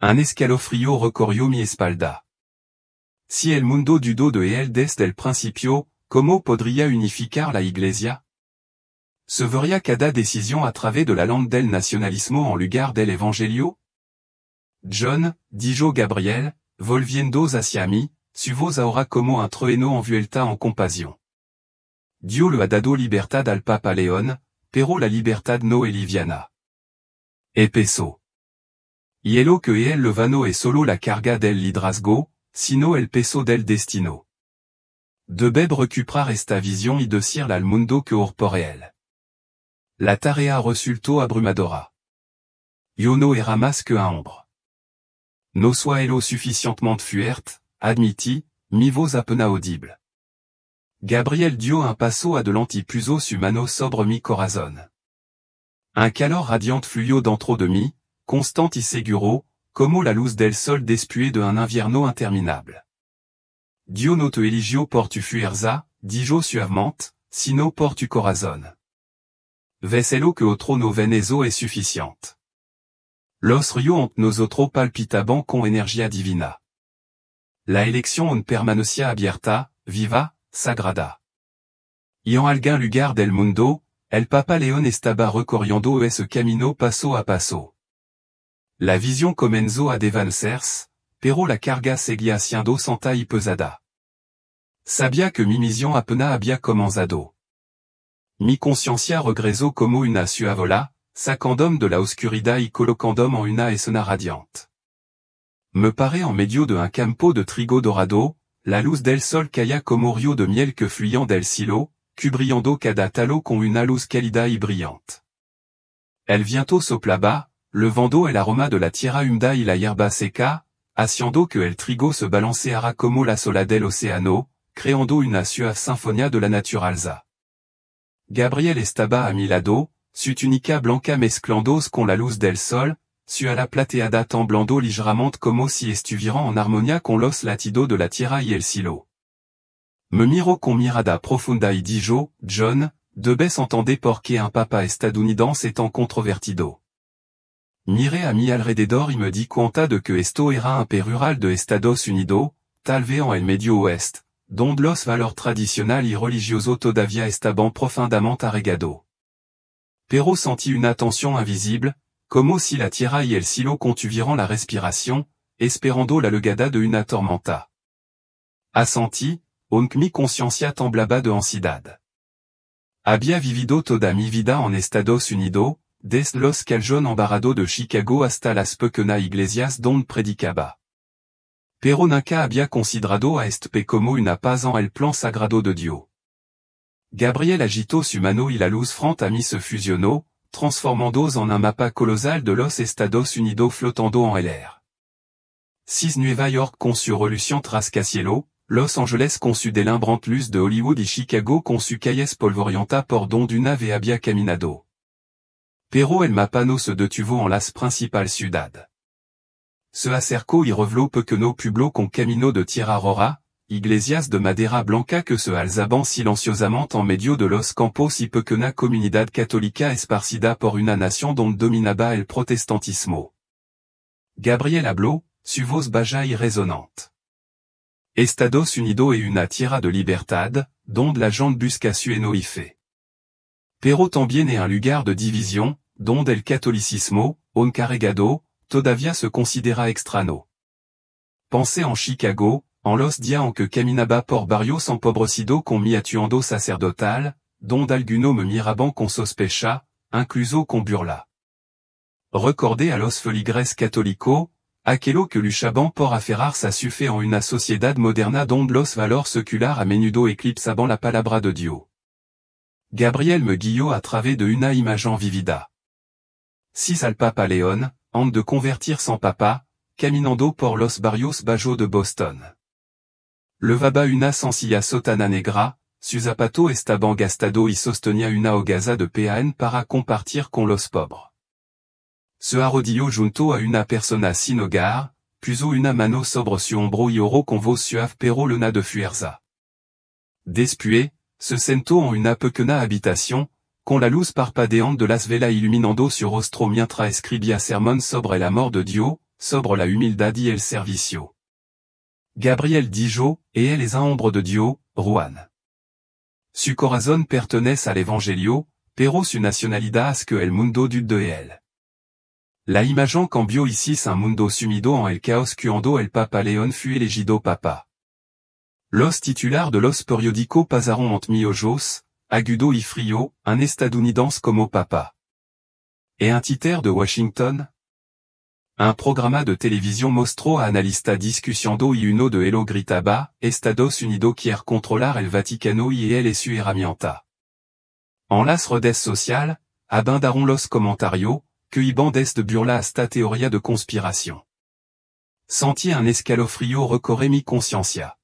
Un escalofrío recorrió mi espalda. Si el mundo dudó de él desde el principio, ¿cómo podría unificar la iglesia? Se vería cada decisión a través de la lente del nacionalismo en lugar del evangelio? John, dijo Gabriel, volviendo hacia mí, su voz ahora como un trueno envuelta en compasión. Dios le ha dado libertad al Papa León, pero la libertad no es liviana. E peso. Y lo que él le vano es solo la carga del liderazgo, sino el peso del destino. Debe recuperar esta visión y decirle al mundo que or por él. La tarea resultó abrumadora. Yo no era más que un hombre. No soy lo suficientemente fuerte, admití, mi voz à peine audible. Gabriel dio un paso adelante y puso su mano sobre mi corazón. Un calor radiante fluyó dentro de mí, constante y seguro, como la luz del sol después de un invierno interminable. Dios no te eligió por tu fuerza, dijo suavemente, sino por tu corazón. Ves-lo que otro no ven eso es suficiente. Los ríos ont nosotros palpitaban con energía divina. La elección en permanecia abierta, viva, sagrada. Y en algún lugar del mundo, el Papa León estaba recorriendo ese camino paso a paso. La visión comenzó a desvanecerse, pero la carga seguía siendo santa y pesada. Sabía que mi misión apenas había comenzado. Mi conciencia regresó como una suavola, sacandome de la oscuridad y colocandome en una escena radiante. Me paré en medio de un campo de trigo dorado, la luz del sol caía como río de miel que fluían del silo, cubriendo cada talo con una luz cálida y brillante. El viento soplaba, levando el aroma de la tierra húmeda y la hierba seca, haciendo que el trigo se balanceara como la ola del océano, creando una suave sinfonía de la naturaleza. Gabriel estaba a mi lado, su túnica blanca mezclándose con la luz del sol, su ala plateada temblando ligeramente como si estuvieran en armonía con los latidos de la tierra y el cielo. Me miró con mirada profunda y dijo, John, debes entender por qué un papa estadounidense es tan controvertido. Miré a mi alrededor y me di cuenta de que esto era un país rural de Estados Unidos, tal vez en el medio oeste, donde los valores tradicionales y religiosos todavía estaban profundamente arraigados. Pero sentí una tensión invisible, como si la tierra y el cielo contuvieran la respiración, esperando la llegada de una tormenta. Assentí, aunque mi conciencia temblaba de ansiedad. Había vivido toda mi vida en Estados Unidos, desde los calzones embarrados de Chicago hasta las pequeñas iglesias donde predicaba. Pero nunca había considerado a este como una paz en el plan sagrado de Dios. Gabriel agitó su mano y la luz frente a mí se fusionó, transformándose en un mapa colosal de los Estados Unidos flotando en el air. Si Nueva York con su reluciente rascacielos, Los Angeles con su deslumbrante luz de Hollywood y Chicago con su calles polvorientas por donde una vez había caminado. Pero el mapa no se detuvo en las principales ciudades. Se acercó y reveló pequeño pueblo con camino de tierra rara, Iglesias de Madera Blanca que se alzaban silenciosamente en medio de los campos y pequeña comunidad católica esparcida por una nación donde dominaba el protestantismo. Gabriel habló, su voz baja y resonante. Estados Unidos y una tierra de libertad, donde la gente busca su enoife. Pero también es un lugar de división, donde el catolicismo, encarregado, todavía se considera extraño. Pensé en Chicago, en los días en que caminaba por barrios empobrecidos con mi atuendo sacerdotal, donde algunos me miraban con sospecha, incluso con burla. Recordé a los feligres católicos, aquello que luchaban por aferrarse a su fe en una sociedad moderna donde los valores seculares a menudo eclipsaban la palabra de Dios. Gabriel me guió a través de una imagen vivida. Si al Papa León, antes de convertir son papa, caminando por los barrios bajos de Boston. Levaba una sencilla sotana negra, su zapato estaban gastado y sostenía una hogaza de pan para compartir con los pobres. Se arrodilló junto a una persona sin hogar, puso una mano sobre su hombro y oró con voz suave pero llena de fuerza. Después, se sentó en una pequeña habitación, con la luz parpadeante de las velas iluminando su rostro mientras escribía sermón sobre el amor de Dios, sobre la humildad y el servicio. Gabriel dijo, et él es un hombre de Dios, Juan. Su corazón pertenece al Evangelio, pero su nacionalidad es que el mundo dude de él. La imagen cambió ici un mundo sumido en el caos cuando el Papa León fut elegido papa. Los titulares de los periódicos pasaron entre miojos, agudo y frío, un estadounidense como papa. Et un titre de Washington? Un programa de televisión mostró a analista discutiendo y uno de ellos gritaba, Estados Unidos quiere controlar el Vaticano y él es su herramienta. En las redes sociales, abundaron los comentarios, que iban desde burla hasta teoría de conspiración. Sentí un escalofrío recorrer mi conciencia.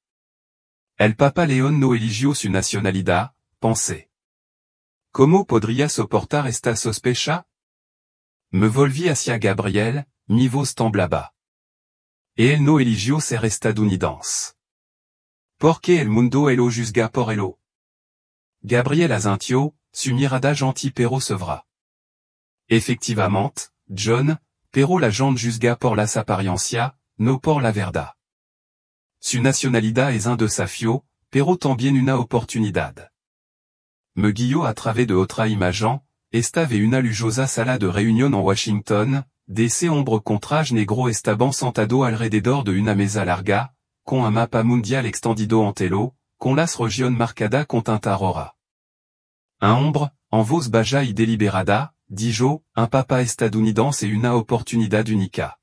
El Papa León no eligió su nacionalidad, pensé. ¿Cómo podría soportar esta sospecha? Me volví hacia Gabriel, mi voz temblaba. Et él no eligió ser estadounidense. ¿Por qué el mundo lo juzga por ello? Gabriel asintió, su mirada gentil pero severa. Effectivamente, John, pero la gente juzga por las apariencias, no por la verdad. Su nacionalidad es un desafío, pero también una oportunidad. Me guió a través de otra imagen, estaba una lujosa sala de reunión en Washington, de hombres con traje negro estaban sentados alrededor de una mesa larga, con un mapa mundial extendido ante ello, con las regiones marcadas con tinta roja. Un hombre, en voz baja y deliberada, dijo, un papa estadounidense es una oportunidad única.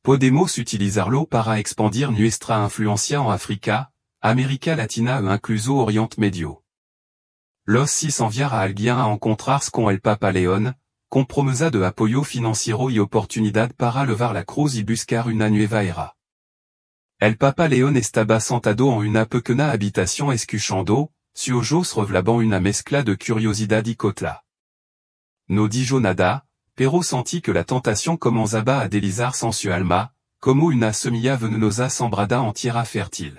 Podemos utilizarlo para expandir nuestra influencia en África, América Latina e incluso Oriente Medio. Los sis enviar a alguien a encontrarse con el Papa León, con promesa de apoyo financiero y oportunidad para levar la cruz y buscar una nueva era. El Papa León estaba sentado en una pequeña habitación escuchando, su ojos revelaban una mezcla de curiosidad y cotla. No dijo nada, pero sentí que la tentación comenzaba a deslizarse en su alma, como una semilla venenosa sembrada en tierra fértil.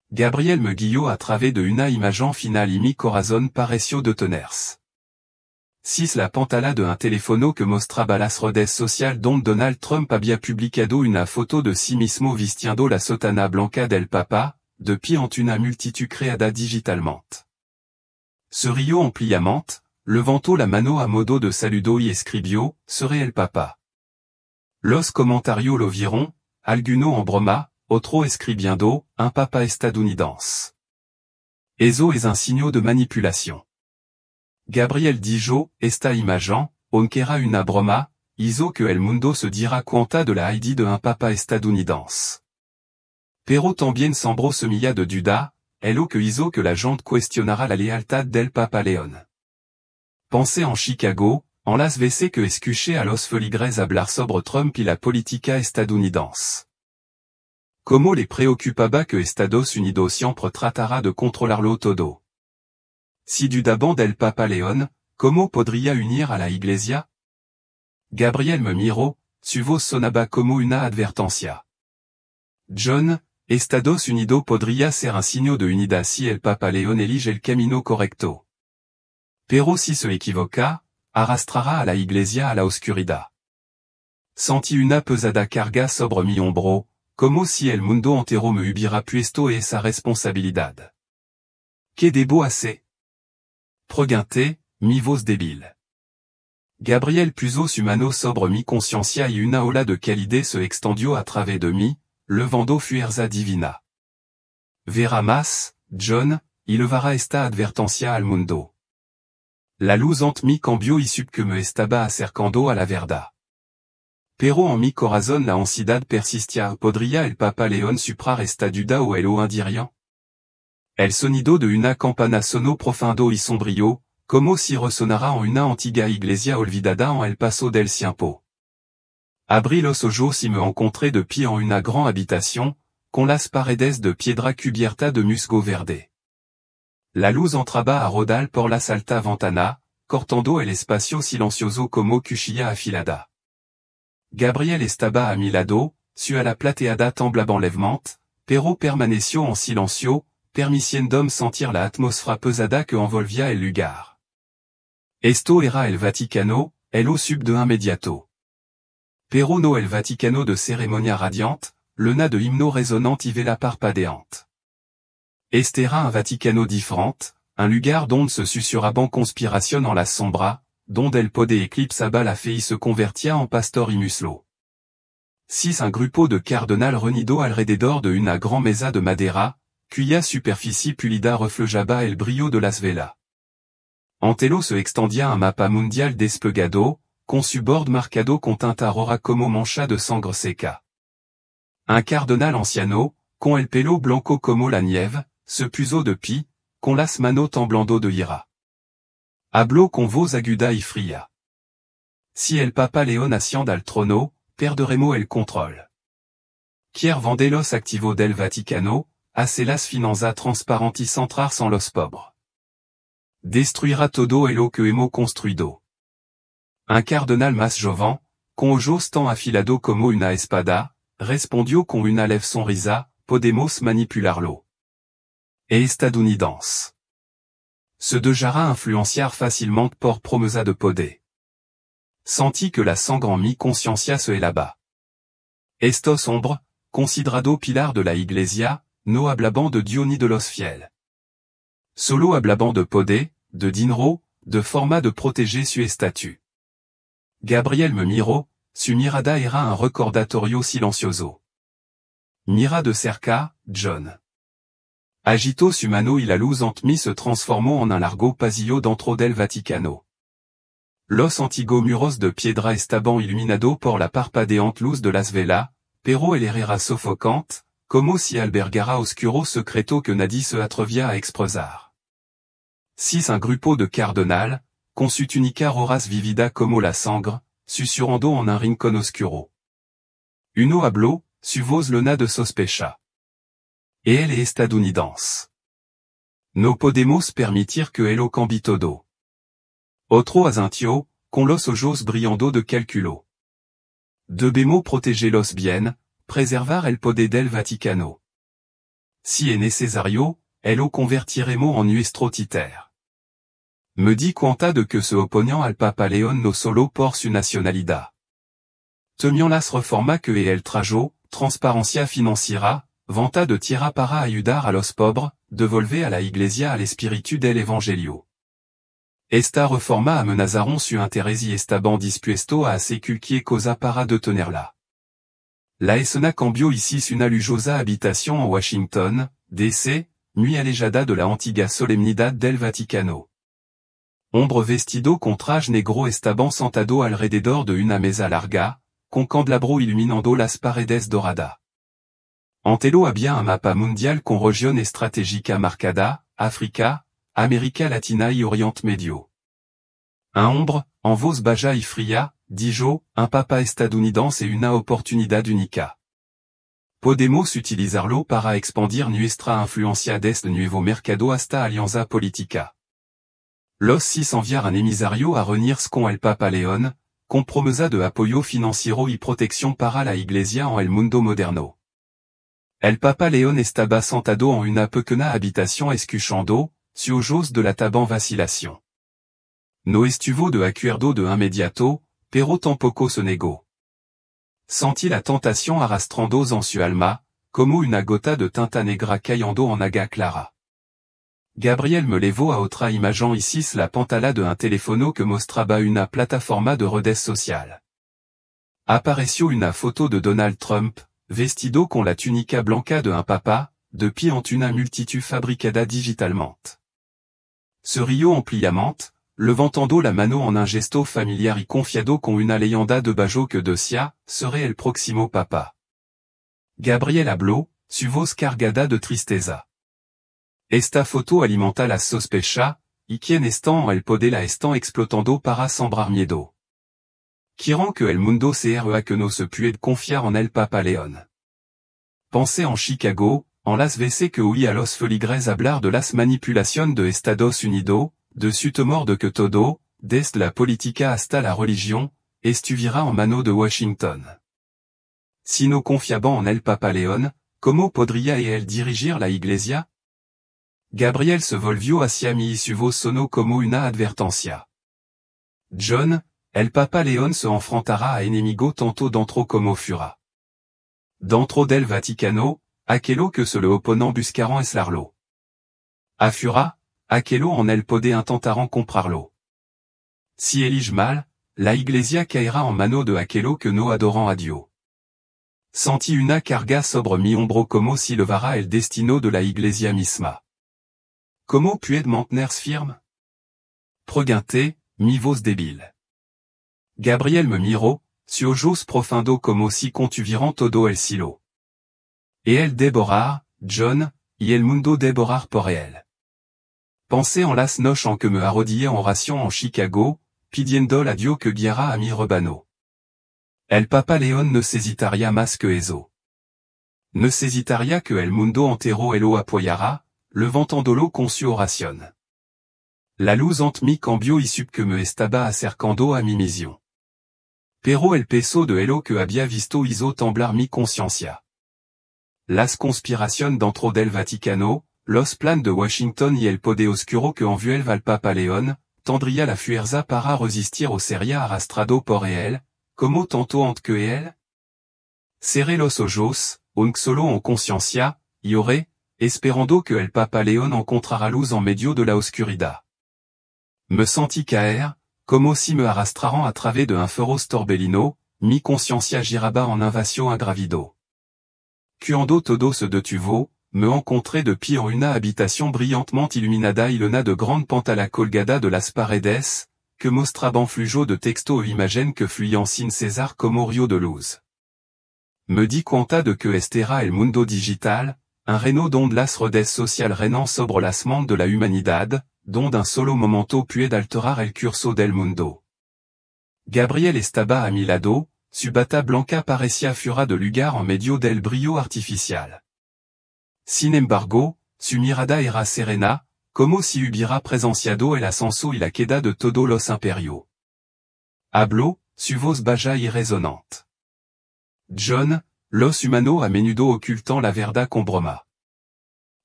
Gabriel me guió a través de una imagen final y mi corazón pareció detenerse. Si la pantalla de un teléfono que mostraba las redes sociales donde Donald Trump había publicado una foto de sí mismo vistiendo la sotana blanca del Papa, de pie ante una multitud creada digitalmente. Se rió ampliamente, levantó la mano a modo de saludo y escribió, serait el Papa. Los comentarios lo vieron, algunos en broma, otros escribiendo, un Papa estadounidense. Eso es un signo de manipulación. Gabriel dijo, esta imagen, aunque era una broma, hizo que el mundo se diera cuenta de la idea de un Papa estadounidense. Pero también sembró semilla de duda, lo que hizo que la gente cuestionara la lealtad del Papa León. Pensé en Chicago, en las veces que escuché a los feligres hablar sobre Trump y la política estadounidense. Como le preocupaba que Estados Unidos siempre tratara de controlarlo todo. Si dudaban del Papa León, ¿cómo podría unir a la Iglesia? Gabriel me miró, su voz sonaba como una advertencia. John, Estados Unidos podría ser un signo de unidad si el Papa León elige el camino correcto. Pero si se equivoca, arrastrará a la Iglesia a la oscuridad. Sentí una pesada carga sobre mi hombro, como si el mundo entero me hubiera puesto esa responsabilidad. ¿Qué debo hacer? Pregunté, mi voz débil. Gabriel puso su mano sobre mi conciencia y una ola de calidez se extendió a través de mí, levando fuerza divina. Verá más, John, y levará esta advertencia al mundo. La luz ante mi cambió y supe que me estaba acercando a la verdad. Pero en mi corazón la ansiedad persistia. ¿Podría el Papa León superar esta duda o lo hundiría? El sonido de una campana sonó profundo y sombrío, como si resonara en una antigua iglesia olvidada en el paso del tiempo. Abrí los ojos y me encontré de pie en una gran habitación, con las paredes de piedra cubierta de musgo verde. La luz entraba a rodar por la alta ventana, cortando el espacio silencioso como cuchilla afilada. Gabriel estaba a mi lado, su ala plateada temblaba levemente, pero permaneció en silencio, permitiéndome sentir la atmósfera pesada que envolvía el lugar. Esto era el Vaticano, el sub de inmediato. Pero no el Vaticano de ceremonia radiante, lena de himno résonante y vela parpadeante. Este era un Vaticano diferente, un lugar donde se susurraban conspiración en la sombra, donde el poder eclipsaba la fe y se convertía en pastor y muslo. Un grupo de cardenal reunido alrededor de una gran mesa de madera, cuya superficie pulida reflejaba el brillo de las velas. Ante se extendía un mapa mundial despegado, con su bord marcado con tinta roja como mancha de sangre seca. Un cardenal anciano, con el pelo blanco como la nieve, se puso de pie, con las manos temblando de ira. Habló con voz aguda y fría. Si el Papa León asciende al trono, perderemos el control. Quién vende los activos del Vaticano, hace las finanzas transparentes y centrar en los pobres. Destruirá todo lo que hemos construido. Un cardenal más joven, con ojos tan afilados como una espada, respondió con una leve sonrisa, podemos manipularlo. Estadounidense. Se dejará influenciar facilement por promesa de poder. Sentí que la sangre en mi conciencia se helaba. Estos hombres, considerado pilar de la Iglesia, no hablaban de Dios ni de los fieles. Solo hablaban de poder, de dinero, de forma de proteger su estatus. Gabriel me miró, su mirada era un recordatorio silencioso. Mira de cerca, John. Agitó su mano y la luz ante mí se transformó en un largo pasillo dentro del Vaticano. Los antiguos muros de piedra estaban iluminados por la parpadeante luz de las velas, pero el era sofocante, como si albergara oscuro secreto que nadie se atrevía a expresar. Un grupo de cardenal, con su túnica rojas vivida como la sangre, susurrando en un rincón oscuro. Uno habló, su voz lena de sospecha. Él es estadounidense. No podemos permitir que él cambie todo. Otro asintió, con los ojos brillando de calculo. Debemos protegerlos bien, preservar el poder del Vaticano. Si es necesario, lo convertiremos en nuestro títere. Me di cuenta de que se oponían al Papa León no solo por su nacionalidad. Temian las reformas que él trajo, transparencia financiera, venta de tierra para ayudar a los pobres, devolver a la Iglesia al espíritu del Evangelio. Esta reforma amenazaron su interés y estaban dispuestos a hacer cualquier cosa para detenerla. La escena cambió ici una lujosa habitación en Washington, D.C., muy alejada de la antigua solemnidad del Vaticano. Hombre vestido con traje negro estaban sentado alrededor de una mesa larga, con candelabro iluminando las paredes doradas. Antelo había un mapa mundial con región estratégica marcada, África, América Latina y Oriente Medio. Un hombre, en voz baja y fría, dijo, un papa estadounidense y una oportunidad única. Podemos utilizarlo para expandir nuestra influencia desde nuevo mercado hasta alianza política. Los seis enviaron un emisario a reunirse con el Papa León, con promesa de apoyo financiero y protección para la Iglesia en el mundo moderno. El Papa León estaba sentado en una pequeña habitación escuchando, su ojos de la taban vacilation. No estuvo de acuerdo de inmediato, pero tampoco se negó. Senti la tentation arrastrando en su alma, como una gota de tinta negra cayendo en agua clara. Gabriel me levó a otra imagen ici la pantalla de un teléfono que mostraba una plataforma de redes social. Apareció una foto de Donald Trump, vestido con la túnica blanca de un papa, de pie en una multitud fabricada digitalmente. Se rió ampliamente, levantando la mano en un gesto familiar y confiado con una leyenda de bajo que decía, serait el próximo papa. Gabriel habló, su voz cargada de tristeza. Esta foto alimenta la sospecha, y quien están el poder la están explotando para sembrar miedo. Quieren que el mundo crea que no se puede confiar en el Papa León. Pensé en Chicago, en las veces que oí a los feligres hablar de las manipulaciones de Estados Unidos, de su temor de que todo, desde la política hasta la religión, estuviera en mano de Washington. Si no confiaban en el Papa León, ¿cómo podría él dirigir la iglesia? Gabriel se volvió hacia mí y su voz sonó como una advertencia. John, el Papa León se enfrentará a enemigo tanto dentro como fuera. Dentro del Vaticano, aquello que se le oponen buscarán aislarlo. Afuera, aquello en el poder intentarán comprarlo. Si elige mal, la iglesia caerá en mano de aquello que no adoran a Dios. Sentí una carga sobre mi hombro como si levara el destino de la iglesia misma. ¿Cómo puede mantenerse firme? Pregunté, mi voz débil. Gabriel me miró, su ojos profundo como si contuvieran todo el cielo. Et el devorar, John, y el mundo devorar por él. Pensé en las noches en que me arrodillé en oración en Chicago, pidiendo a Dios que guiara a mi rebano. El Papa León necesitaría más que eso. Necesitaría que el mundo entero lo apoyara, levantándolo con su oración. La luz ante mi cambió y supe que me estaba acercando a mi misión. Pero el peso de lo que había visto hizo temblar mi conciencia. Las conspiraciones dentro del Vaticano, los planes de Washington y el poder oscuro que envuelve al Papa León, tendría la fuerza para resistir o sería arrastrado por él, como tanto antes que él? Cerré los ojos, aunque solo en conciencia, y oré, esperando que el Papa León encontrara luz en medio de la oscuridad. Me sentí caer, como si me arrastraran a través de un feroz torbellino, mi conciencia giraba en un vacío ingravido. Cuando todo se detuvo, me encontré de pie en una habitación brillantement iluminada y llena de grandes pantallas colgadas de las paredes, que mostraban flujo de textos e imagen que fluían sin cesar como río de luz. Me di cuenta de que este era el mundo digital, un reino donde las redes sociales reinan sobre las mentes de la humanidad, donde un solo momento puede alterar el curso del mundo. Gabriel estaba a mi lado, su bata blanca parecía fuera de lugar en medio del brillo artificial. Sin embargo, su mirada era serena, como si hubiera presenciado el ascenso y la queda de todos los imperios. Habló, su voz baja y resonante. John, los humanos a menudo ocultan la verdad con broma.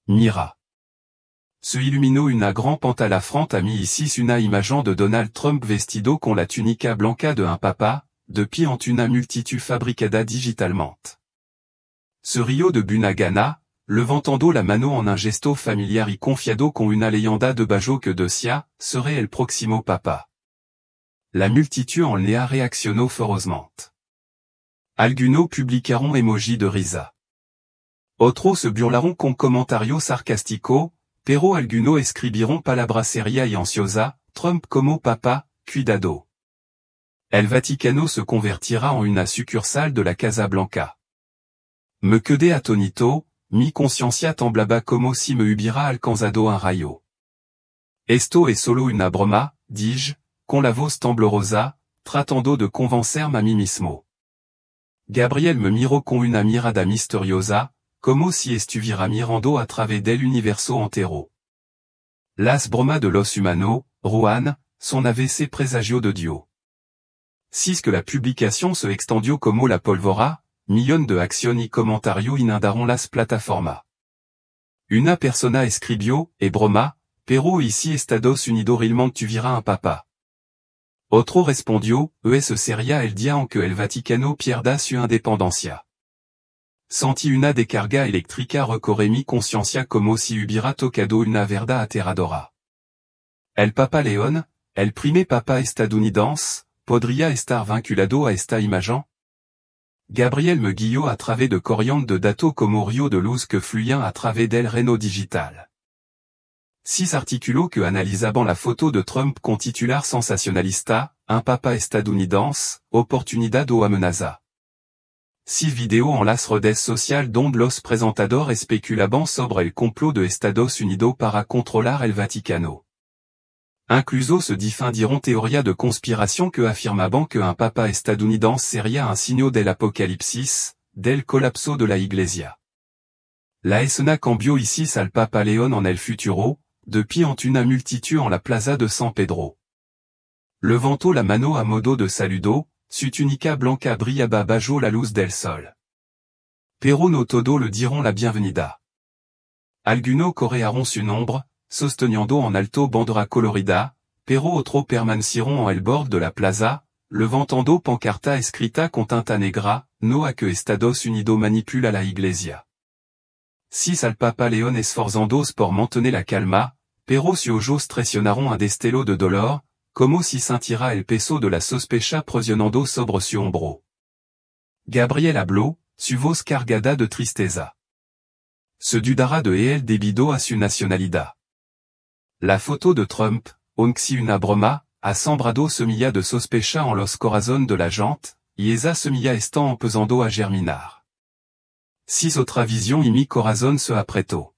Mira. Se iluminó una gran pantalla frente a mí ici una imagen de Donald Trump vestido con la túnica blanca de un papa, de pie en una multitud fabricada digitalmente. Se rió de buena gana, levantando la mano en un gesto familiar y confiado con una leyenda de bajo que decía, serait el próximo papa. La multitud en lea reaccionó ferozmente. Algunos publicaron emoji de risa. Otros se burlaron con comentarios sarcásticos, pero algunos escribieron palabras serias y ansiosas, Trump como papa, cuidado. El Vaticano se convertirá en una sucursal de la Casa Blanca. Me quedé atónito, mi conciencia temblaba como si me hubiera alcanzado un rayo. Esto es solo una broma, dije, con la voz temblorosa, tratando de convencerme a mí mismo. Gabriel me miró con una mirada misteriosa, como si estuviera mirando a través del universo entero. Las bromas de los humanos, Juan, son a veces presagio de Dios. Si que la publicación se extendió como la pólvora, millón de acción comentario inundaron las plataformas. Una persona escribió, et broma, pero ici Estados Unidos realmente tuviera un papa. Otro respondió, es sería el día en que el Vaticano pierda su independencia. Senti una descarga eléctrica recorre mi conciencia como si hubiera tocado una verdad aterradora. El Papa León, el primer papa estadounidense, podría estar vinculado a esta imagen? Gabriel me guió a través de corrientes de datos como río de luz que fluían a través del reino digital. 6 articulos que analisaban la photo de Trump con titular sensacionalista, un papa estadounidense, oportunidad o amenaza. 6 vidéos en las redes sociales donde los presentadores especulaban sobre el complot de Estados Unidos para controlar el Vaticano. Incluso se difundieron teorías de conspiration que afirmaban que un papa estadounidense sería un signo del apocalipsis, del colapso de la iglesia. La escena cambió ici al Papa León en el futuro, depuis en una multitud en la plaza de San Pedro. Levantó la mano a modo de saludo, su túnica blanca brillaba bajo la luz del sol. Pero no todos le diront la bienvenida. Algunos correaron su nombre, sosteniendo en alto bandera colorida, pero otros permanecieron en el bord de la plaza, levantando pancarta escrita con tinta negra, no a que Estados Unidos manipula la iglesia. 6 al Papa León esforzándose por mantener la calma, pero sus ojos traicionaron un destello de dolor, como si sintiera el peso de la sospecha presionando sobre su hombro. Gabriel habló, su voz cargada de tristeza. Se dudara de él debido a su nacionalidad. La photo de Trump, aunque si una broma, ha sembrado semilla de sospecha en los corazones de la gente, y esa semilla está empezando a germinar. 6 otra visión y mi corazón se apretó.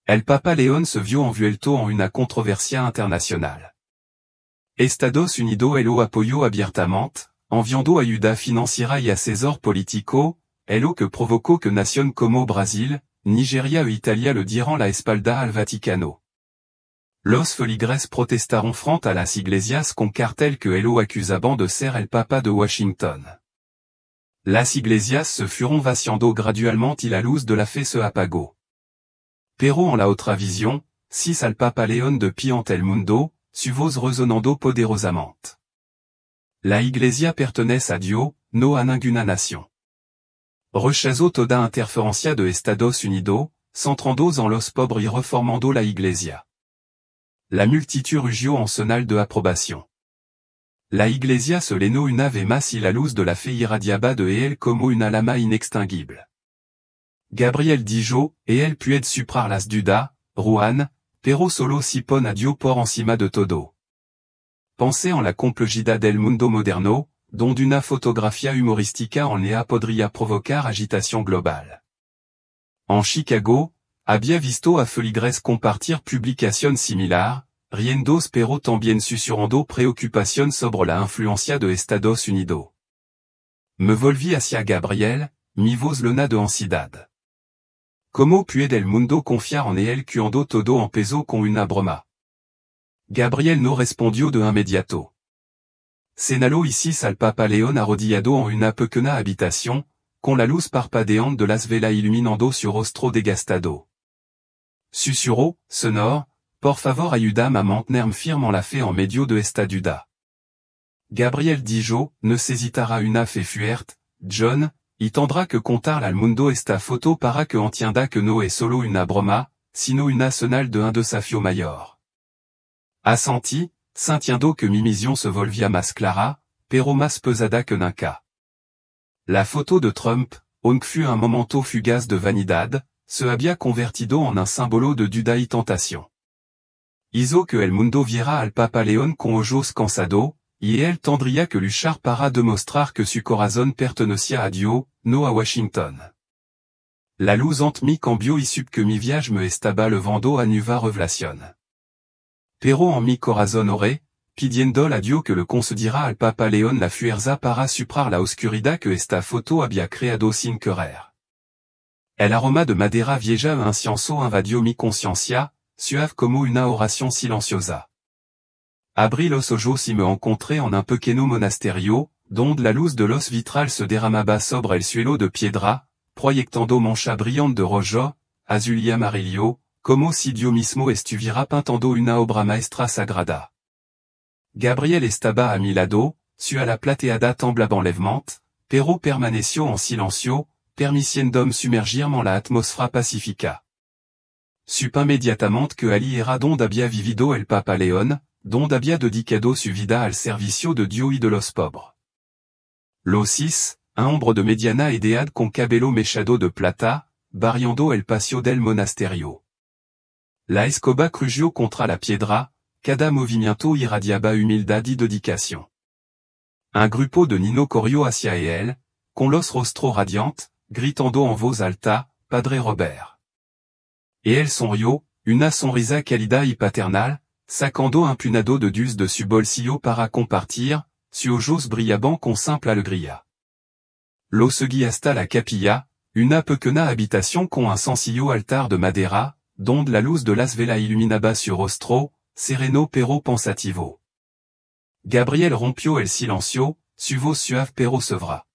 El Papa León se vio envuelto en una controversia internacional. Estados Unidos lo apoyó abiertamente, enviando ayuda financiera y asesor político, lo que provocó que naciones como Brasil, Nigeria e Italia le dieran la espalda al Vaticano. Los feligres protestaron frente a las iglesias con cartel que lo acusaban de ser el Papa de Washington. Las iglesias se fueron vaciando gradualmente y la luz de la fe se apagó. Pero en la otra visión, 6 al Papa León de pie ante el mundo, su voz resonando poderosamente. La iglesia pertenece a Dios, no a ninguna nación. Rechazó toda interferencia de Estados Unidos, centrando en los pobres y reformando la iglesia. La multitud rugió en señal de aprobación. La iglesia se llenó una vez más y la luz de la fe irradiaba de él como una llama inextinguible. Gabriel dijo, él puede superar las dudas, Juan, pero solo si pone a Dios por encima de todo. Pensé en la complejidad del mundo moderno, donde una fotografía humorística en ella podría provocar agitación global. En Chicago, había visto a feligres compartir publicación similar, riendo pero también susurrando preocupación sobre la influencia de Estados Unidos. Me volví hacia Gabriel, mi voz llena de ansiedad. ¿Cómo puede el mundo confiar en él cuando todo empezó con una broma? Gabriel no respondió de inmediato. Señaló ici al Papa León arrodillado en una pequeña habitación, con la luz parpadeante de las velas iluminando su rostro desgastado. Susurró, sonoro, por favor ayúdame a mantenerme firme en la fe en medio de esta duda. Gabriel dijo, necesitará una fe fuerte, John, y tendrá que contar al mundo esta foto para que entienda que no es solo una broma, sino una señal de un desafío mayor. Assenti, sintiendo que mi misión se volvía más clara, pero más pesada que nunca. La foto de Trump, aunque fut un momento fugaz de vanidad, se había convertido en un símbolo de duda y tentación. Hizo que el mundo viera al Papa León con ojos cansados, y él tendría que luchar para demostrar que su corazón pertenecía a Dios, no a Washington. La luz ante mi cambió y supe que mi viaje me estaba levando a nueva revelación. Pero en mi corazón oré, pidiendo a Dios que le concediera al Papa León la fuerza para superar la oscuridad que esta foto había creado sin querer. El aroma de madera vieja e incienso invadió mi conciencia, suave como una oración silenciosa. Abrí los ojos y me encontré en un pequeño monasterio, donde la luz de los vitral se derramaba sobre el suelo de piedra, proyectando mancha brillante de rojo, azul y amarillo, como si Dios mismo estuviera pintando una obra maestra sagrada. Gabriel estaba a mi lado, su a la plateada temblaba levemente, pero permaneció en silencio, permitiéndome sumergirme en la atmósfera pacífica. Supe inmediatamente que allí era donde había vivido el Papa León, donde había dedicado su vida al servicio de Dios y de los pobres. Los 6, un hombre de mediana edad con cabello mechado de plata, barriendo el patio del monasterio. La escoba crujió contra la piedra, cada movimiento irradiaba humildad y dedicación. Un grupo de niños corrió hacia él, con los rostros radiantes, gritando en voz alta, Padre Robert. Et él sonrió, una sonrisa cálida y paternal, sacando un punado de dulce de su bolsillo para compartir, su ojos brillaban con simple alegría. Lo seguí hasta la capilla, una pequeña habitación con un sencillo altar de madera, donde la luz de las velas iluminaba su rostro, sereno pero pensativo. Gabriel rompió el silencio, su voz suave pero severa.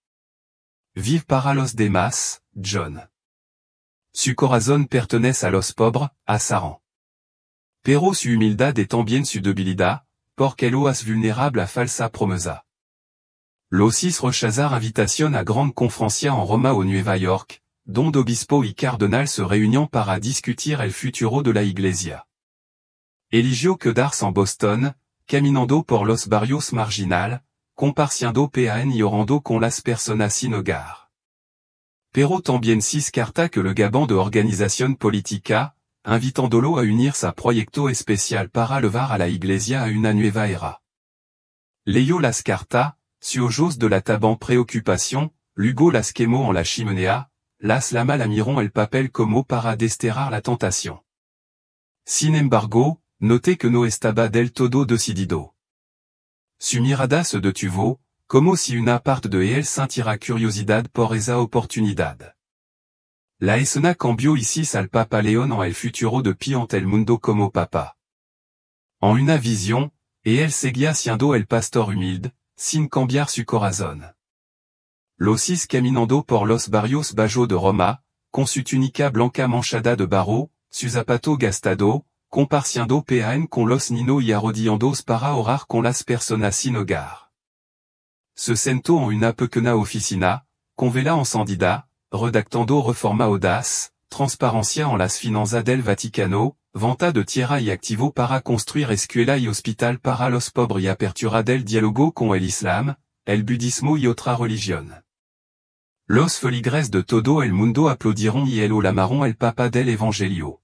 Vive para los demás, John. Su corazón pertenece a los pobres, a Saran. Pero su humildad es también su debilidad, porque lo hace vulnerable a falsa promesa. Los 6 rechazar invitación a grande conferencia en Roma o Nueva York, donde obispo y cardenal se reunían para discutir el futuro de la iglesia. Eligió quedarse en Boston, caminando por los barrios marginal, compartiendo pan y orando con las personas sin hogar. Pero también 6 carta que le gaban de organización política, invitándolo a unirse a proyecto especial para levar a la iglesia a una nueva era. Leyó las cartas, su ojos de la taban preocupación, luego las quemó en la chimenea, las lama la miró el papel como para desterrar la tentación. Sin embargo, noté que no estaba del todo decidido. Su mirada se detuvo, como si una parte de él sintiera curiosidad por esa oportunidad. La escena cambió ici al Papa León en el futuro de Pi ante el mundo como Papa. En una visión, él seguía siendo el pastor humilde, sin cambiar su corazón. Los 6 caminando por los barrios bajos de Roma, con su túnica blanca manchada de barro, su zapato gastado, compartiendo pan con los niños y arrodillándose para orar con las personas sin hogar. Se sentó en una pequeña oficina, con vela encendida, redactando reforma audaz, transparencia en las finanzas del Vaticano, venta de tierra y activo para construir escuela y hospital para los pobres y apertura del diálogo con el Islam, el budismo y otra religión. Los feligres de todo el mundo aplaudieron y llamaron el Papa del Evangelio.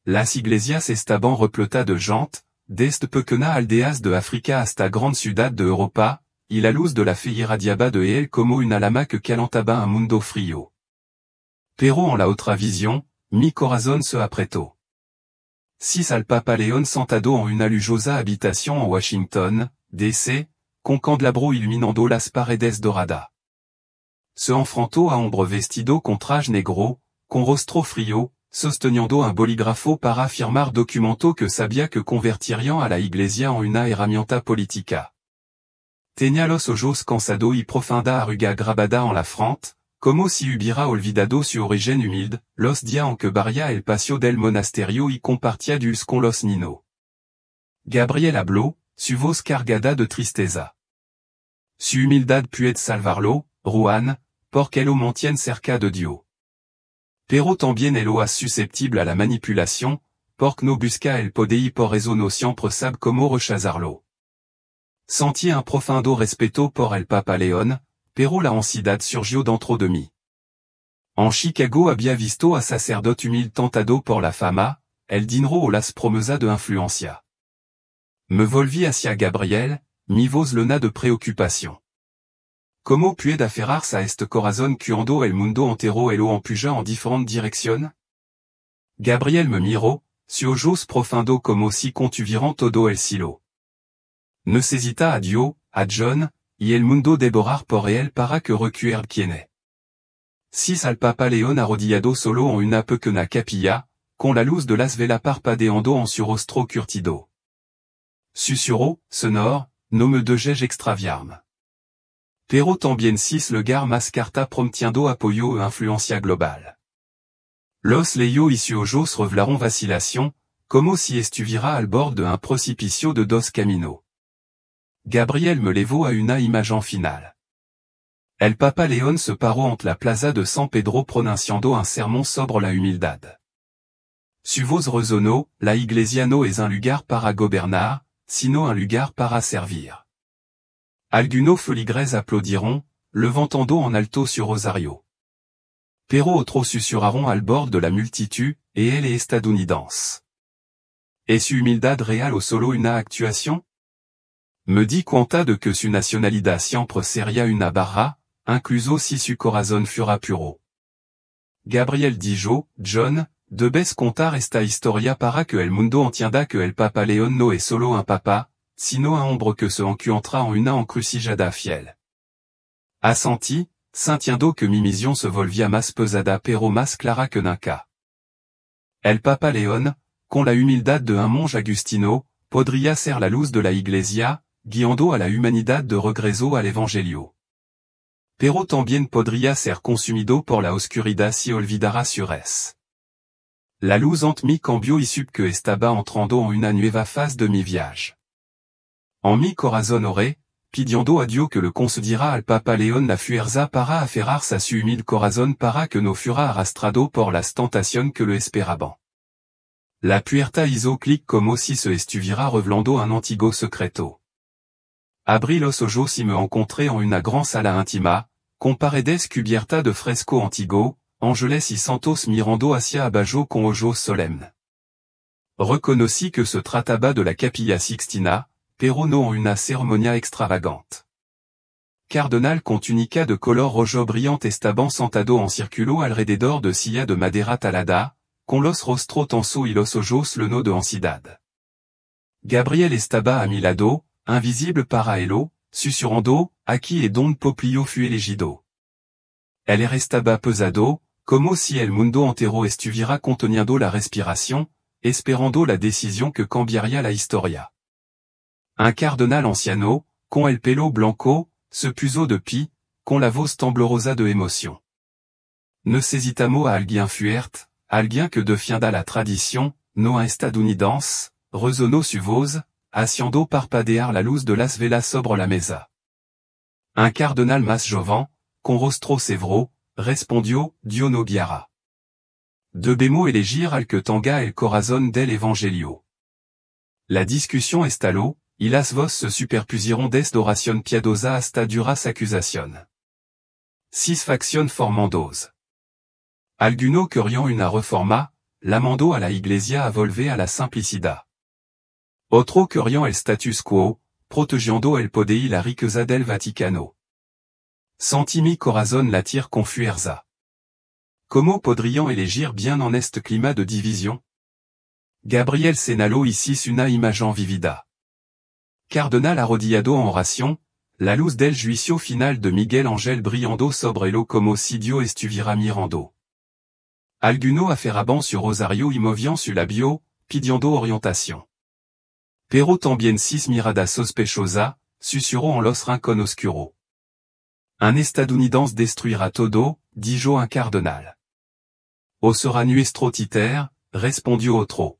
Las iglesias estaban repletas de gente, desde pequeñas aldeas de África hasta gran ciudad de Europa, y la luz de la fe irradiaba de él como una lama que calentaba un mundo frío. Pero en la otra visión, mi corazón se apretó. 6 al Papa León sentado en una lujosa habitación en Washington, D.C., con candelabro iluminando las paredes doradas. Se enfrentó a hombre vestido con traje negro, con rostro frío, sosteniendo un bolígrafo para firmar documento que sabía que convertirían a la iglesia en una herramienta política. Tenía los ojos cansados y profunda arruga grabada en la frente, como si hubiera olvidado su origen humilde, los días en que barría el patio del monasterio y compartía dulce con los niños. Gabriel habló, su voz cargada de tristeza. Su humildad puede salvarlo, Juan, porque lo mantiene cerca de Dios. Pero también lo hace susceptible a la manipulación, porque no busca el poder y por eso no siempre sabe cómo rechazarlo. Sentí un profundo respeto por el Papa León, pero la ansiedad surgió dentro de mí. En Chicago había visto a sacerdote humilde tentado por la fama, el dinero o las promesas de influencia. Me volví hacia Gabriel, mi voz llena de preocupación. ¿Cómo puede aferrarse a este corazón cuando el mundo entero lo empuja en diferentes direcciones? Gabriel me miró, su ojos profundo como si contuvieran todo el cielo. Necesita a Dios, a John, y el mundo devorar por él para que recuerde quién es. 6 al Papa León arrodillado solo en una pequeña capilla, con la luz de las velas parpadeando en su rostro curtido. Susurró, sonore, no me dejes extraviarme. Pero también sis lugar más carta promettiendo apoyo e influencia global. Los leyo ojos revelaron vacilation, como si estuvira al bord de un precipicio de dos camino. Gabriel me levó a una imagen final. El Papa León se paró ante la plaza de San Pedro pronunciando un sermón sobre la humildad. Su voz resonó, la iglesia no es un lugar para gobernar, sino un lugar para servir. Algunos feligres aplaudiront, levantando en alto su rosario. Pero otros susurraron al bord de la multitud, et él es estadounidense. ¿Es su humildad real o solo una actuación? Me di cuenta de que su nacionalidad siempre sería una barra, incluso si su corazón fuera puro. Gabriel dijo, John, debes contar esta historia para que el mundo entienda que el Papa León no es solo un papa, sino un hombre que se encuentra en una encrucijada fiel. Assenti, sintiendo que mi misión se volvía más pesada pero más clara que nunca. El Papa León, con la humildad de un monje agustino, podría ser la luz de la iglesia, guiando a la humanidad de regreso al evangelio. Pero también podría ser consumido por la oscuridad si olvidara su res. La luz ante mi cambió y supe que estaba entrando en una nueva fase de mi viaje. En mi corazón oré, pidiendo a Dios que le concediera al Papa León la fuerza para aferrarse a su humilde corazón para que no fuera arrastrado por las tentaciones que le esperaban. La puerta hizo clic como si se estuviera revelando un antiguo secreto. Abrí los ojos y me encontré en una gran sala íntima, con paredes cubiertas de fresco antiguo, ángeles y santos mirando hacia abajo con ojos solemnes. Reconocí que se trataba de la Capilla Sixtina, pero no en una ceremonia extravagante. Cardenal con túnica de color rojo brillante estaban sentado en círculo alrededor de silla de madera talada, con los rostros tensos y los ojos llenos de ansiedad. Gabriel estaba a mi lado, invisible para él, susurrando, aquí es donde Poplio fue elegido. Él estaba pesado, como si el mundo entero estuviera conteniendo la respiración, esperando la decisión que cambiaría la historia. Un cardenal anciano, con el pelo blanco, se puso de pie, con la voz temblorosa de emoción. Necesitamos a alguien fuerte, alguien que defienda la tradición, no a estadounidense, resonó su voz, haciendo parpadear la luz de las velas sobre la mesa. Un cardenal más joven, con rostro severo, respondió, Dios no guiará. Debemos elegir al que tenga el corazón del evangelio. La discussion estaló, y las voces se superpusieron desde oración piadosa hasta duras acusación. 6 facciones formando. Algunos querían una reforma, llamando a la iglesia a volver a la simplicidad. Otros querían el status quo, protegiendo el poder y la riqueza del Vaticano. Sentí mi corazón latir con fuerza. ¿Cómo podrían elegir bien en este clima de división? Gabriel señaló ici una imagen vivida. Cardenal arrodillado en oración, la luz del juicio final de Miguel Ángel brillando sobre él como si Dios estuviera mirando. Algunos aferraban su rosario y movían su labio, pidiendo orientación. Pero también 6 miradas sospechosas, susurró en los rincones oscuros. Un estadounidense destruirá todo, dijo un cardenal. O será nuestro títer, respondió otro.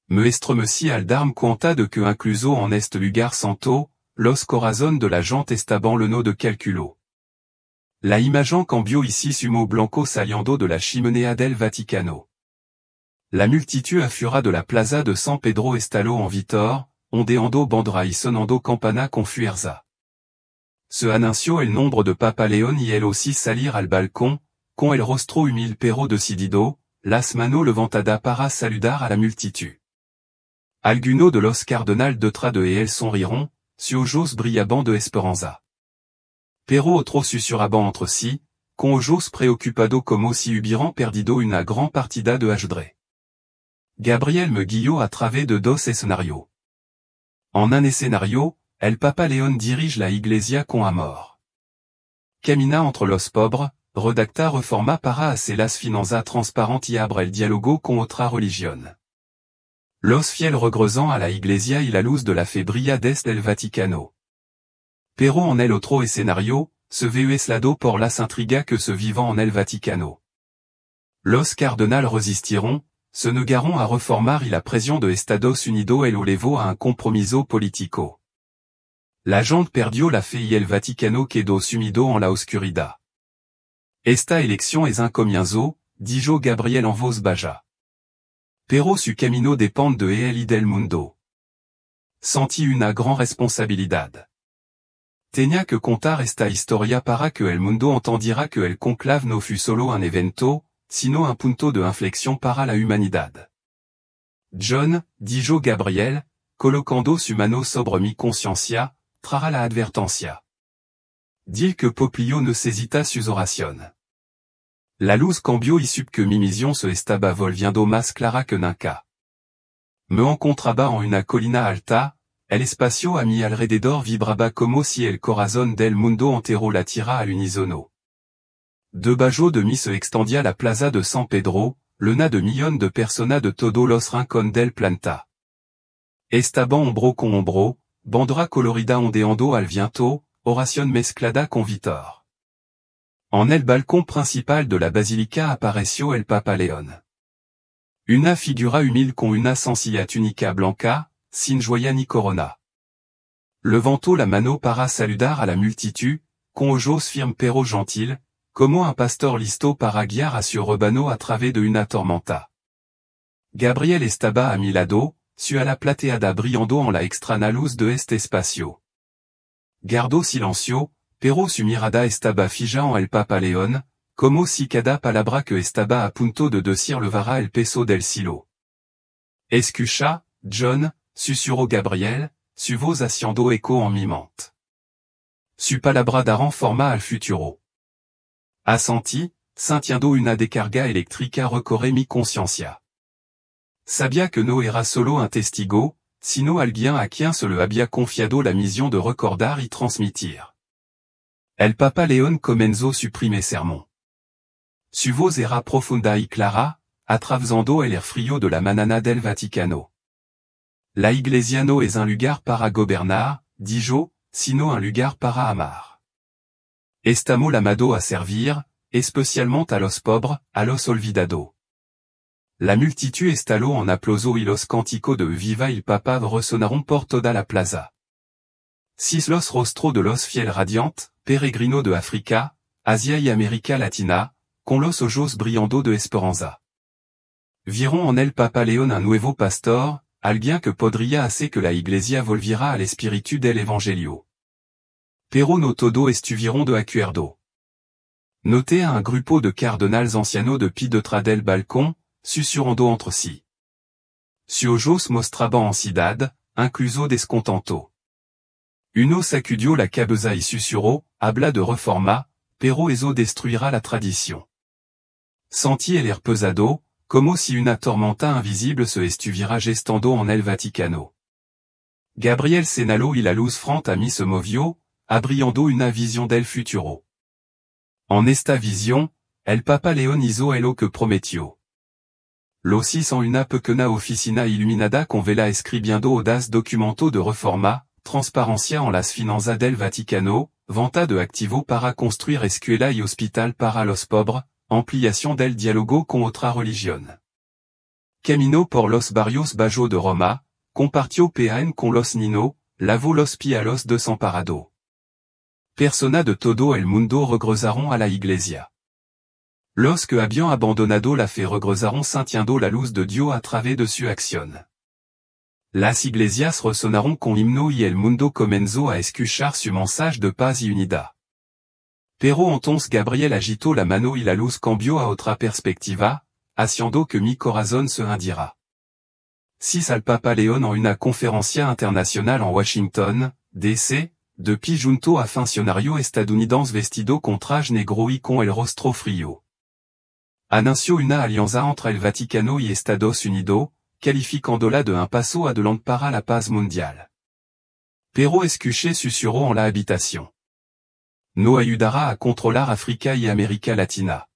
Me estremeci al darme cuenta de que incluso en este lugar santo, los corazones de la gente estaban llenos de calculo. La imagen cambió ici humo blanco saliendo de la chimenea del Vaticano. La multitud afura de la plaza de San Pedro estalló en Vitor, ondeando bandera y sonando campana con fuerza. Se anunció el nombre de Papa León y él aussi salir al balcón, con el rostro humilde pero decidido, las manos levantadas para saludar a la multitud. Algunos de los cardenales detrás de él sonrieron, sus ojos brillaban de esperanza. Pero otros susurraban entre sí, con ojos preocupados como si hubieran perdido una gran partida de ajedrez. Gabriel me guió a través de 2 escenarios. En un escenario, el Papa León dirige la iglesia con amor. Camina entre los pobres, redacta reforma para hacer las finanzas transparentes y abre el diálogo con otra religión. Los fieles regresan a la iglesia y la luz de la fe brilla desde el Vaticano. Pero en el otro escenario, se VES lado por las intrigas que se vivant en el Vaticano. Los cardenal resistiront, se negaron a reformar y la presión de Estados Unidos el olevo a un compromiso político. La gente perdió la fe y el Vaticano quedó sumido en la oscuridad. Esta elección es un comienzo, dijo Gabriel en voz baja. Pero su camino depende de él y del mundo. Sentí una gran responsabilidad. Tenía que contar esta historia para que el mundo entendiera que el conclave no fut solo un evento, sino un punto de inflexión para la humanidad. John, dijo Gabriel, colocando su mano sobre mi conciencia, trara la advertencia. Dil que Poplio ne cesita sus oraciones. La luz cambió y sup que mi misión se estaba volviendo más clara que nunca. Me encontraba en una colina alta, el espacio a mi alrededor vibraba como si el corazón del mundo entero latiera al unísono. Debajo de mí se extendía la plaza de San Pedro, llena de millones de personas de todos los rincones del planeta. Estaba hombro con hombro, bandera colorida ondeando al viento, oración mezclada con vitor. En el balcón principal de la basílica apareció el Papa León. Una figura humilde con una sencilla túnica blanca, sin joya ni corona. Levantó la mano para saludar a la multitud, con ojos firmes pero gentil, como un pastor listo para guiar a su rebaño a través de una tormenta. Gabriel estaba a mi lado, su ala plateada brillando en la extraña luz de este espacio. Guardó silencio, pero su mirada estaba fija en el Papa León, como si cada palabra que estaba a punto de decir levara el peso del cielo. Escucha, John, susurró Gabriel, su voz haciendo eco en mi mente. Su palabra daran forma al futuro. Assenti, sintiendo una descarga eléctrica recorre mi conciencia. Sabía que no era solo un testigo, sino alguien a quien se le había confiado la misión de recordar y transmitir. El Papa León comenzó su primer sermón. Su voz era profunda y clara, atravesando el air frío de la mañana del Vaticano. La iglesia no es un lugar para gobernar, dijo, sino un lugar para amar. Estamos llamados a servir, especialmente a los pobres, a los olvidados. La multitud estaló en aplauso y los cánticos de Viva el Papa resonaron por toda la plaza. Sis los rostros de los fieles radiantes, peregrinos de África, Asia y América Latina, con los ojos brillando de esperanza. Vieron en el Papa León un nuevo pastor, alguien que podría hacer que la iglesia volviera al espíritu del evangelio. Pero no todo estuvieron de acuerdo. Noté a un grupo de cardenales ancianos de pie detrás del balcón, susurrando entre sí. Su ojos mostraban ansiedad, incluso descontento. Uno sacudió la cabeza y susurró, habla de reforma, pero eso destruirá la tradición. Sentí el air pesado, como si una tormenta invisible se estuviera gestando en el Vaticano. Gabriel señaló y la luz frente a mí se movió, abriendo una visión del futuro. En esta visión, el Papa León hizo lo que prometió. Los hizo en una pequeña oficina iluminada con vela escribiendo audaces documentos de reforma, transparencia en las finanzas del Vaticano, venta de activos para construir escuela y hospital para los pobres, ampliación del diálogo con otra religión. Caminó por los barrios bajos de Roma, compartió pan con los niños, lavó los pies a los desamparados. Personas de todo el mundo regresaron a la iglesia. Los que habían abandonado la fe regresaron sintiendo la luz de Dios a través de su acción. Las iglesias resonaron con himno y el mundo comenzó a escuchar su mensaje de paz y unidad. Pero entonces Gabriel agitó la mano y la luz cambió a otra perspectiva, haciendo que mi corazón se hundiera. Sis al Papa León en una conferencia internacional en Washington, D.C., depuis junto a funcionario estadounidense vestido con traje negro y con el rostro frío. Anunció una alianza entre el Vaticano y Estados Unidos, calificándola de un paso adelante para la paz mundial. Pero escuché susurró en la habitación. No ayudará a controlar África y América Latina.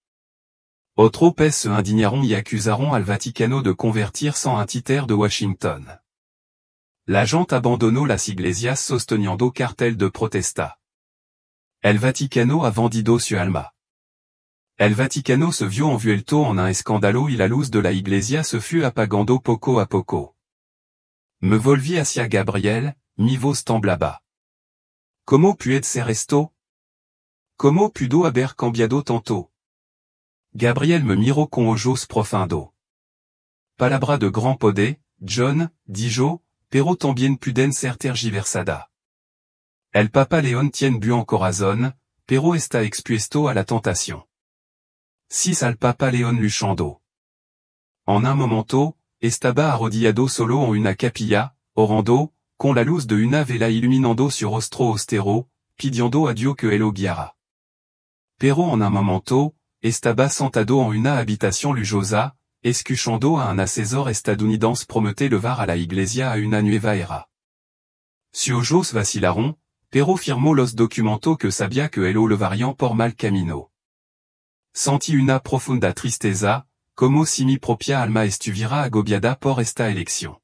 Otros países se indignaron y acusaron al Vaticano de convertir sans un títere de Washington. La gente abandonó las iglesias sosteniendo cartel de protesta. El Vaticano ha vendido su alma. El Vaticano se vio envuelto en un escándalo y la luz de la iglesia se fut apagando poco a poco. Me volví hacia Gabriel, mi voz temblaba. ¿Cómo puede ser esto? ¿Cómo pudo haber cambiado tanto? Gabriel me miró con ojos profundo. Palabra de grand poder, John, dijo, pero también pueden ser tergiversada. El Papa León tiene buen corazón, pero está expuesto a la tentación. Sis al Papa León luchando. En un momento, estaba arrodillado solo en una capilla, orando, con la luz de una vela iluminando su rostro austero, pidiendo a Dios que él lo guiara. Pero en un momento, estaba sentado en una habitación lujosa, escuchando a un asesor estadounidense prometer levar a la iglesia a una nueva era. Sus ojos vacilaron, pero firmó los documentos que sabía que él lo levarían por mal camino. Sentí una profunda tristeza, como si mi propia alma estuviera agobiada por esta elección.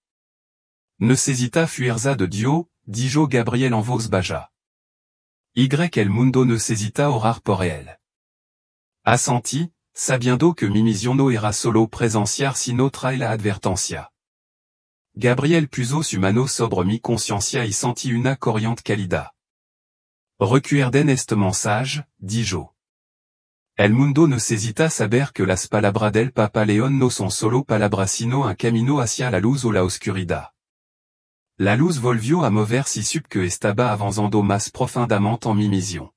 Necesita fuerza de Dios, dijo Gabriel en voz baja. El mundo necesita orar por él. Asentí, sabiendo que mi misión no era solo presenciar sino traer la advertencia. Gabriel puso su mano sobre mi conciencia y sentí una corriente cálida. Recuerden este mensaje, dijo. El mundo necesita saber que las palabras del Papa León no son solo palabras sino un camino hacia la luz o la oscuridad. La luz volvió a mover si sup que estaba avanzando más profundamente en mi misión.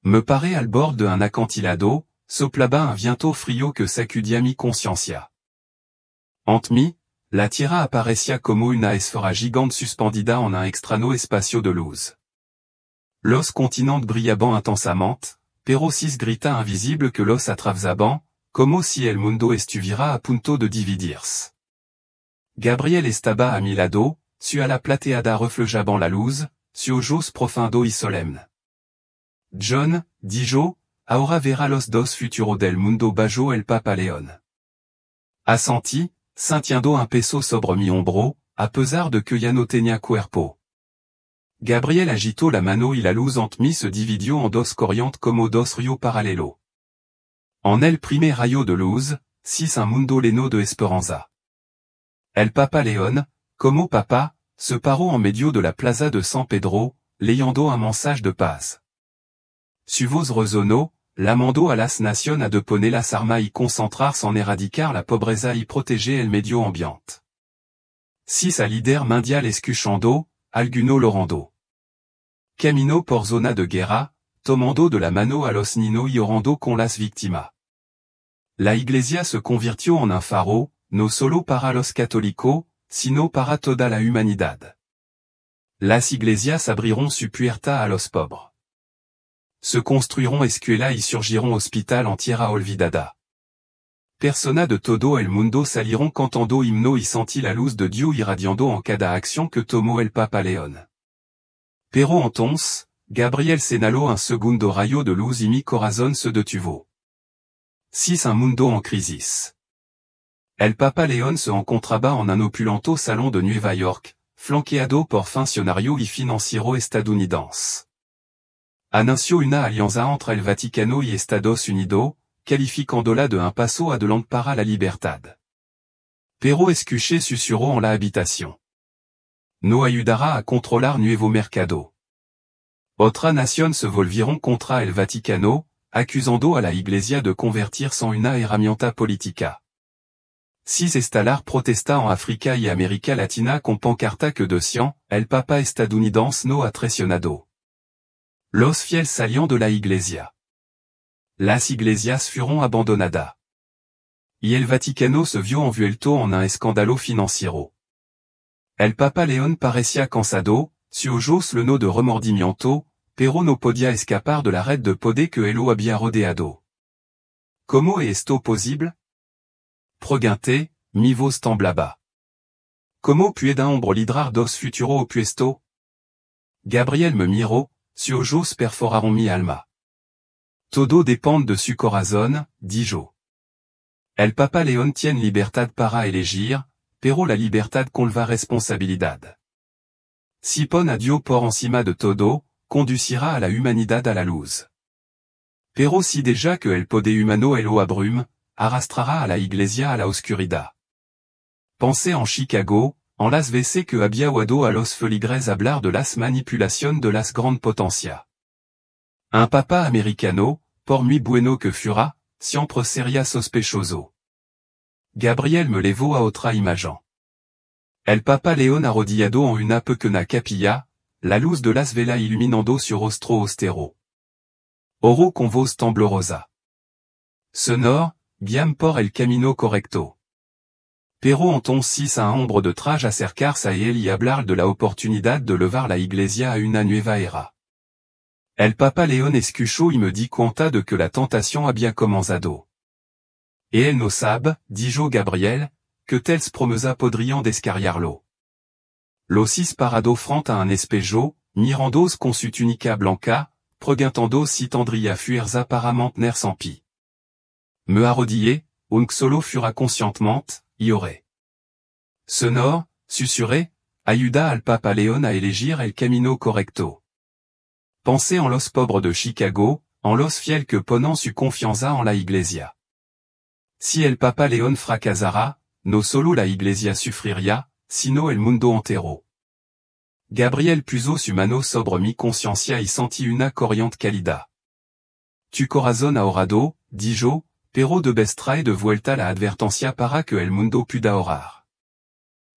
Me paré al bord de un acantilado, soplaba un viento frío que sacudia mi conciencia. Ante mí, la tierra aparecía como una esfera gigante suspendida en un extraño espacio de luz. Los continentes brillaban intensamente, pero sis grita invisible que los atravesaban, como si el mundo estuviera a punto de dividirse. Gabriel estaba a mi lado, su ala plateada reflejaba la luz, su ojos profundo y solemne. John, dijo, ahora verá los dos futuros del mundo bajo el Papa León. Asentí, sintiendo un peso sobre mi hombro, a pesar de que ya no tenía cuerpo. Gabriel agitó la mano y la luz ante mí se dividió en dos corrientes como dos ríos paralelos. En el primer rayo de luz, sis un mundo lleno de esperanza. El Papa León, como papa, se paró en medio de la plaza de San Pedro, leyendo un mensage de paz. Su voz resonó, llamando a las naciones a deponer las armas y concentrarse en erradicar la pobreza y proteger el medio ambiente. Sis al líder mundial escuchando, alguno lorando. Camino por zona de guerra, tomando de la mano a los niños y orando con las víctimas. La iglesia se convirtió en un faro, no solo para los católicos, sino para toda la humanidad. Las iglesias abriront su puerta a los pobres. Se construiront escuelas y surgiront hospital en tierra olvidada. Persona de todo el mundo salieron cantando himno y sentí la luz de Dios irradiando en cada acción que tomó el Papa León. Pero entonces, Gabriel señaló un segundo rayo de luz y mi corazón se detuvo. Sis un mundo en crisis. El Papa León se encontraba en un opulento salón de Nueva York, flanqueado por funcionarios y financieros estadounidenses. Anunció una alianza entre el Vaticano y Estados Unidos, calificándola de un paso adelante para la libertad. Pero escuché susurró en la habitación. No ayudará a controlar nuevo mercado. Otras naciones se volvieron contra el Vaticano, acusando a la Iglesia de convertirse en una herramienta política. Sis estalar protesta en África y América Latina con pancarta que decían, el Papa estadounidense no ha traicionado. Los fieles salían de la Iglesia. Las iglesias fueron abandonadas. Y el Vaticano se vio envuelto en un escándalo financiero. El Papa León parecía cansado, su ojos llenos de remordimiento, pero no podía escapar de la red de poder que él lo había rodeado. ¿Cómo es esto posible? Pregunté, mi voz temblaba. ¿Cómo puede un hombre lidrar dos futuros opuestos? Gabriel me miró, sus ojos perforaron mi alma. Todo depende de su corazón, dijo. El Papa León tiene libertad para elegir, pero la libertad conlleva responsabilidad. Sipon adio por encima de todo, conducira a la humanidad a la luz. Pero si deja que el poder humano lo abrume, arrastrara a la iglesia a la oscuridad. Pensé en Chicago, en las veces que había oído a los feligres hablar de las manipulación de las grandes potencias. Un papa americano, por muy bueno que fuera, siempre sería sospechoso. Gabriel me levó a otra imagen. El Papa León arrodillado en una pequeña capilla, la luz de las velas iluminando su rostro austero. Oro con voz temblorosa. Sonor, guiam por el camino correcto. Pero entonces a hombre de traje acercarse a él y hablar de la oportunidad de levar la iglesia a una nueva era. El Papa León escuchó y me di cuenta de que la tentación había comenzado. Et él no sabe, dijo Gabriel, que tels promesa podrían descarriarlo. Los parado frente a un espejo, mirandos con su túnica blanca, preguntando si tendría fuerza para mantenerse en pie. Me arrodillé, un solo fura conscientemente, y oré. Sonor, susurré, ayuda al Papa León a elegir el camino correcto. Pensé en los pobres de Chicago, en los fieles que ponen su confianza en la iglesia. Si el Papa León fracasara, no solo la iglesia sufriría, sino el mundo entero. Gabriel puso su mano sobre mi conciencia y sentí una corriente cálida. Tu corazón ahorrado, dijo, pero debes traer de vuelta la advertencia para que el mundo pueda orar.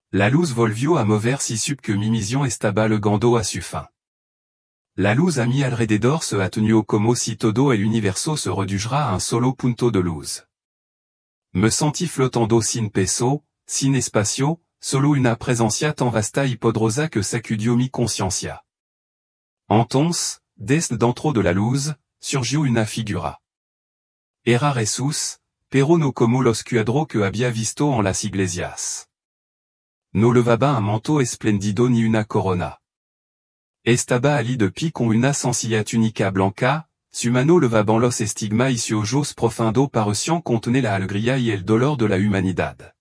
La luz volvió a moverse sub que mi misión estaba llegando a su fin. La luz a mi alrededor se atenuó como si todo el universo se redujera a un solo punto de luz. Me sentí flotando sin peso, sin espacio, solo una presencia tan vasta y poderosa que sacudió mi conciencia. Entonces, desde dentro de la luz, surgió una figura. Era Jesús, pero no como los cuadros que había visto en las iglesias. No levaba un manto espléndido ni una corona. Estaba allí de pie con una sencilla túnica blanca, su mano levaba los estigmas y su ojos profundo parecían contener la alegría y el dolor de la humanidad.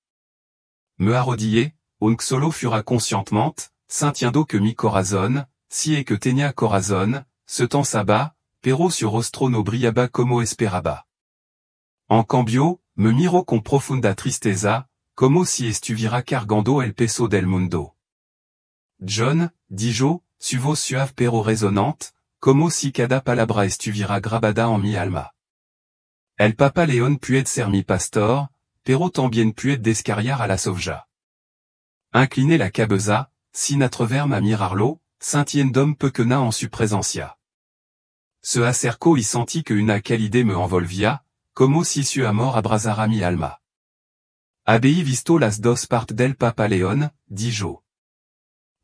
Me arrodillé, un solo fura conscientemente, sintiendo que mi corazón, si es que tenía corazón, se tensaba, pero su rostro no brillaba como esperaba. En cambio, me miró con profunda tristeza, como si estuviera cargando el peso del mundo. John, dijo, su voz suave pero resonante, como si cada palabra estuviera grabada en mi alma. El Papa León puede ser mi pastor, pero también puede descarriar a la sovja. Incliné la cabeza, sin atreverme a mirarlo, sintiéndome pequeña en su presencia. Se acercó y sentí que una calidez me envolvía, como si su amor abrasara mi alma. Habéis visto las dos partes del Papa León, dijo.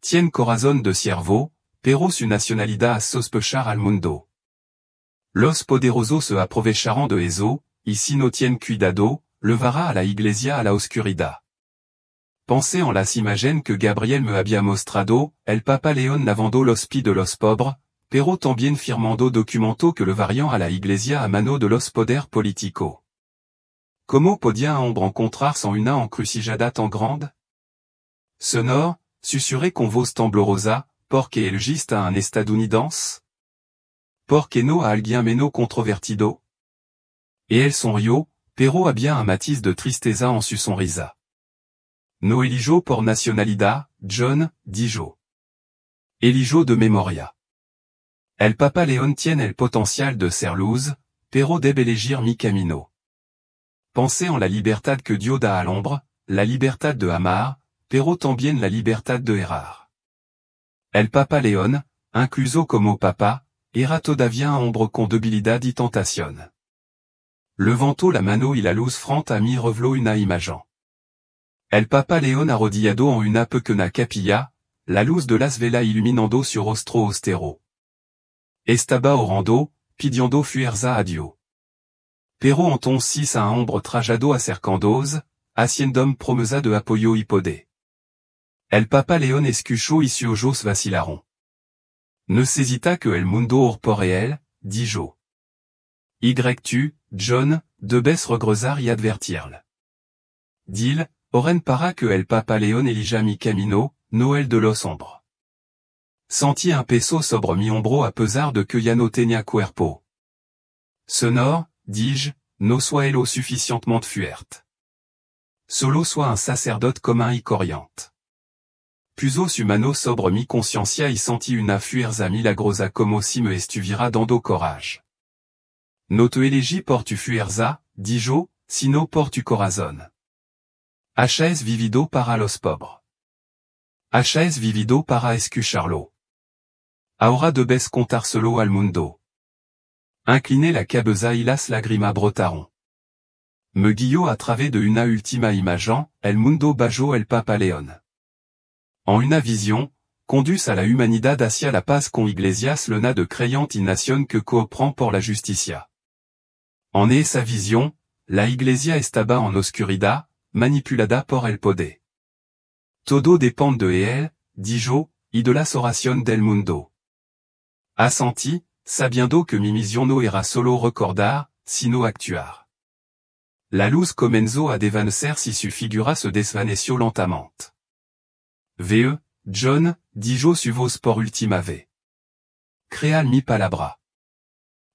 Tiene corazón de siervo, pero su nacionalidad es sospechar al mundo. Los poderosos se aprovecharán de eso, y si no tiene cuidado, levará a la iglesia a la oscuridad. Pensé en las imágenes que Gabriel me había mostrado, el Papa León lavando los pies de los pobres, pero también firmando documentos que levarían a la iglesia a mano de los poder político. ¿Cómo podía un hombre encontrarse en una encrucijada tan grande? Sonor, susurré con voz temblorosa, porque el giste a un estadounidense? Porque no a alguien menos controvertido? Et él sonrió, pero había un matiz de tristeza en su sonrisa. No elijo por nacionalidad, John, dijo. Elijo de memoria. El Papa León tiene el potencial de ser luz, pero debe elegir mi camino. Pensé en la libertad que Dios da al hombre, la libertad de amar, pero también la libertad de errar. El Papa León, incluso como papa, era todavía un hombre con debilidad y tentación. Levantó la mano y la luz frente a mí reveló una imagen. El Papa León arrodillado en una pequeña capilla, la luz de las velas iluminando su rostro austero. Estaba orando, pidiendo fuerza a Dios. Pero entonces a un hombre trajado acercándose, haciéndome promesa de apoyo y poder. El Papa León escuchó y sus ojos vacilaron. Necesita que el mundo orpore él, dijo. Y tu, John, debes regresar y advertirle. Dil, oren para que el Papa León elija mi camino, no el de los hombres. Senti un peso sobre mi hombro a pesar de que ya no tenía cuerpo. Sonore, dis-je, no soit lo suffisamment fuerte. Solo soit un sacerdote commun y corriente. Puso humano sobre mi conciencia y senti una fuerza milagrosa como si me estuviera dando courage. No te elegi por tu fuerza, dijo, sino por tu corazón. Has vivido para los pobres. Has vivido para escucharlo. Ahora debes contárselo al mundo. Incliné la cabeza y las lágrimas brotaron. Me guió a través de una última imagen, el mundo bajo el Papa León. En una vision, conduce a la humanidad hacia la paz con Iglesias llena de creyentes y nación que cooperan por la justicia. En esa vision, la Iglesia estaba en oscuridad, manipulada por el poder. Todo depende de él, dijo, y de las oraciones del mundo. Assenti, sabiendo que mi misión no era solo recordar, sino actuar. La luz comenzó a desvanecer si su figura se desvaneció lentamente. Ve, John, dijo su voz por última vez. Crea mi palabra.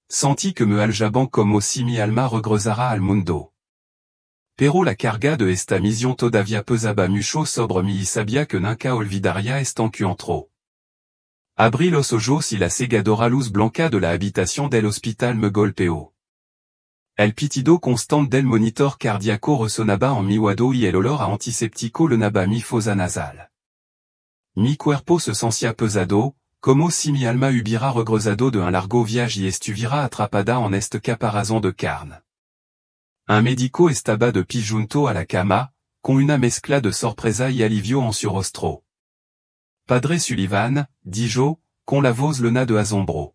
Senti que me aljaban como si mi alma regresara al mundo. Pero la carga de esta misión todavía pesaba mucho sobre mí y sabía que nunca olvidaría este encuentro. Abrí los ojos y la cegadora luz blanca de la habitación del hospital me golpeó. El pitido constante del monitor cardíaco resonaba en mi oído y el olor a antiséptico llenaba mi fosa nasal. Mi cuerpo se sentía pesado, como si mi alma hubiera regresado de un largo viaje y estuviera atrapada en este caparazón de carne. Un médico estaba de pie junto a la cama, con una mezcla de sorpresa y alivio en su rostro. Padre Sullivan, dijo, con la voz llena de asombro.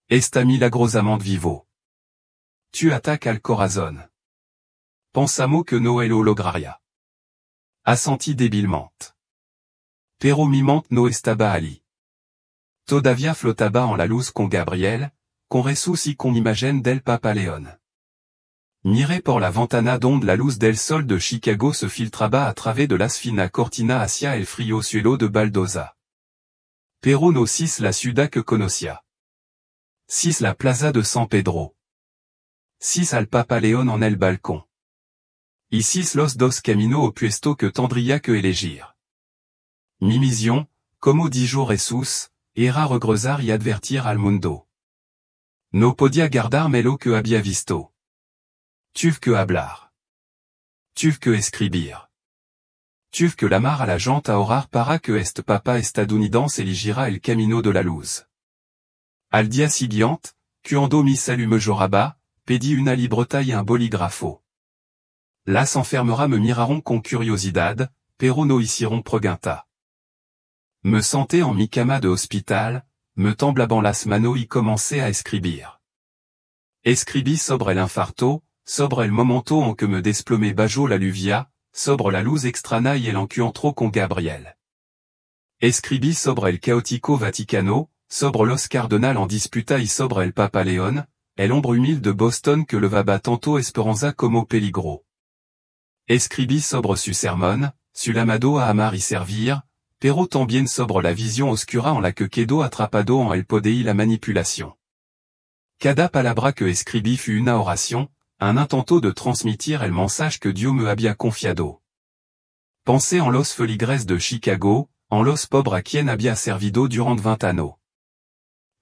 Está milagrosamente vivo. Tu attaques al corazón. Pensamos que no lo lograría. Assenti débilmente. Pero mi mente no estaba allí. Todavía flotaba en la luz con Gabriel, con Jesús y con imagen del Papa León. Miré por la ventana donde la luz del sol de Chicago se filtraba a través de las fina cortina hacia el frío cielo de Baldosa. Pero no sis la ciudad que conocía. Sis la plaza de San Pedro. Sis al Papa León en el balcón. Y sis los dos caminos opuestos que tendría que elegir. Mi misión, como dijo Jesús, era regresar y advertir al mundo. No podía guardarme lo que había visto. Tuve que hablar. Tuve que escribir. Tuve que llamar a la gente a orar para que este Papa estadounidense eligiera el camino de la luz. Al día siguiente, cuando mi salud me lloraba, pedí una libreta y un bolígrafo. Las enfermeras me miraron con curiosidad, pero no hicieron pregunta. Me senté en mi cama de hospital, me temblaban las manos y comencé a escribir. Escribí sobre el infarto, sobre el momento en que me desplomé bajo la lluvia, sobre la luz extraña y el encuentro con Gabriel. Escribí sobre el caótico Vaticano, sobre los cardenal en disputa y sobre el Papa León, el hombre humilde de Boston que levaba tanto esperanza como peligro. Escribí sobre su sermón, su llamado a amar y servir, pero también sobre la visión oscura en la que quedó atrapado en el poder y la manipulación. Cada palabra que escribí fue una oración, un intento de transmitir el mensaje que Dios me había confiado. Pensé en los feligres de Chicago, en los pobres a quien había servido durante 20 años.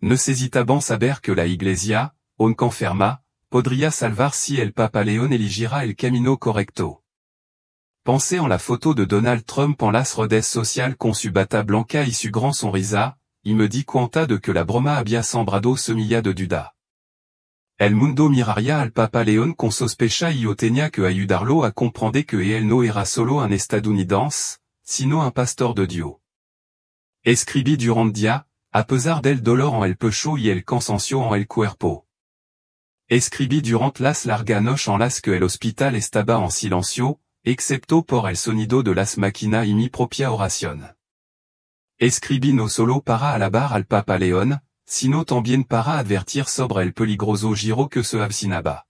Necesitaban saber que la Iglesia, aunque enferma, podría salvar si el Papa León eligiera el camino correcto. Pensé en la photo de Donald Trump en las redes sociales con su bata blanca y su gran sonrisa, y me di cuenta de que la broma había sembrado semilla de duda. El mundo miraría al Papa León con sospecha y yo tenía que ayudarlo a comprender que él no era solo un estadounidense, sino un pastor de Dios. Escribí durante día, a pesar del dolor en el pecho y el cansancio en el cuerpo. Escribí durante las largas noches en las que el hospital estaba en silencio, excepto por el sonido de las máquinas y mi propia oración. Escribí no solo para alabar al Papa León, sino también para advertir sobre el peligroso giro que se avecinaba.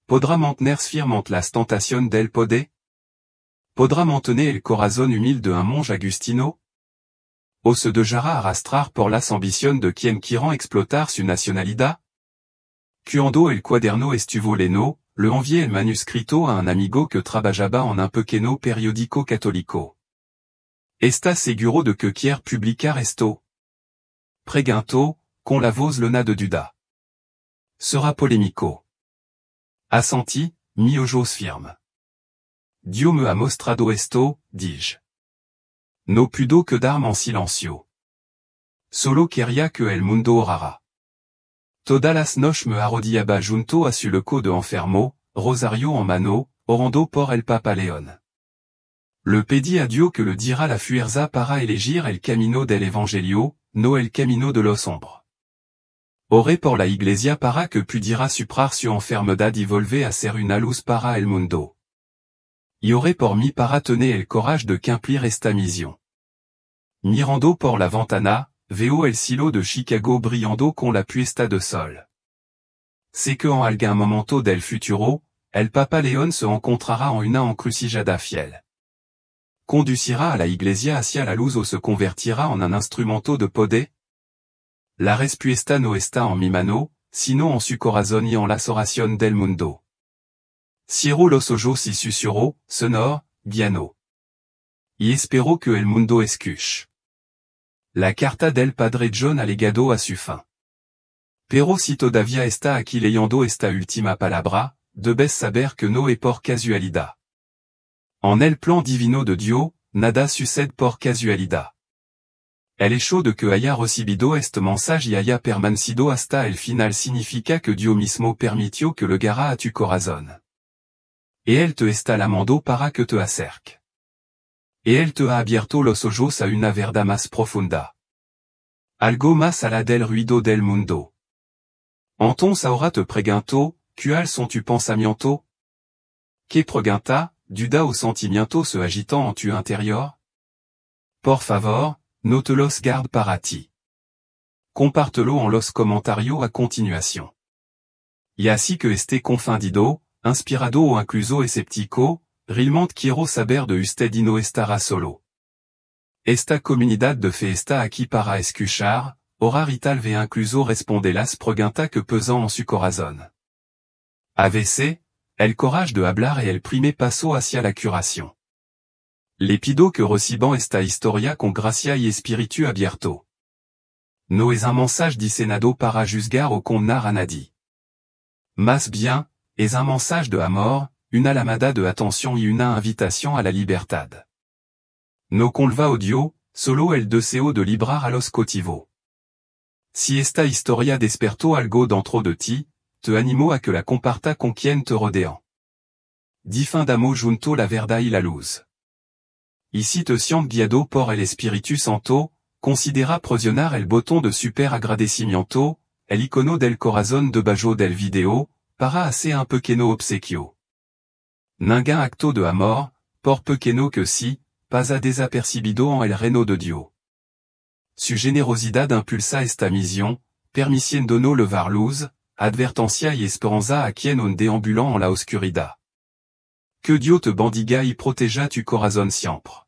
¿Podrá mantenerse firmemente las tentaciones del poder? ¿Podrá mantener el corazón humilde de un monje agustino? Os de jara arrastrar por las ambición de quien quieran explotar su nacionalidad? Cuando el cuaderno estuvo leno, le envié el manuscrito a un amigo que trabajaba en un pequeño periódico católico. ¿Estás seguro de que quiere publicar esto? Preguntó, con la voz lena de duda. Sera polémico. Assenti, mi ojos firme. Dios me ha mostrado esto, dije. No pudo quedarme en silencio. Solo quería que el mundo orara. Todas las noches me arrodillaba junto a su lecho de enfermo, rosario en mano, orando por el Papa León. Le pedí a Dios que le diera la fuerza para elegir el camino del Evangelio, no el camino de los hombres. Oré por la Iglesia para que pudiera superar su enfermedad y volver a ser una luz para el mundo. Y oré por mí para tener el courage de cumplir esta misión. Mirando por la ventana, veo el cielo de Chicago brillando con la puesta de sol. Sé que en algún momento del futuro, el Papa León se encontrará en una encrucijada fiel. Conducirá a la Iglesia hacia la luz o se convertirá en un instrumento de poder? La respuesta no está en mi mano, sino en su corazón y en las oraciones del mundo. Cierro los ojos y susurro, sonoro, piano. Y espero que el mundo escuche. La carta del Padre John ha llegado a su fin. Pero si todavía está aquí leyendo esta última palabra, debes saber que no es por casualidad. En el plan divino de Dios, nada sucede por casualidad. El hecho de que haya recibido este mensaje y haya permanecido hasta el final significa que Dios mismo permitió que llegara a tu corazón. Y Él te está llamando para que te acerque. Y Él te ha abierto los ojos a una verdad más profunda. Algo más allá del ruido del mundo. Entonces ahora te pregunto, ¿cuáles son tus pensamientos? ¿Qué pregunta, duda o sentimientos se agitan en tu interior? Por favor, no te los garde para ti. Compártelo en los comentarios a continuación. Y así que esté confundido, inspirado o incluso escéptico, realmente quiero saber de usted y no estará solo. Esta comunidad de fe está aquí para escuchar, orar y tal vez incluso responder las preguntas que pesan en su corazón. AVC, el courage de hablar y el primer paso hacia la curación. Le pido que reciban esta historia con gracia y espíritu abierto. No es un mensaje diseñado para juzgar o condenar a nadie. Más bien, es un mensaje de amor, una llamada de atención y una invitación a la libertad. No conleva odio, solo el deseo de librar a los cautivos. Si esta historia despertó algo dentro de ti, te animo a que la comparta con quien te rodean. Difundamos junto la verdad y la luz. Y si te sientes guiado por el Espíritu Santo, considera presionar el botón de super agradecimiento, el icono del corazón debajo del video, para hacer un pequeño obsequio. Ningún acto de amor, por pequeño que sí, pasa desapercibido en el reino de Dios. Su generosidad impulsa esta misión, permitiéndonos levar luz, advertencia y esperanza a quien on deambulan en la oscuridad. Que Dios te bendiga y proteja tu corazón siempre.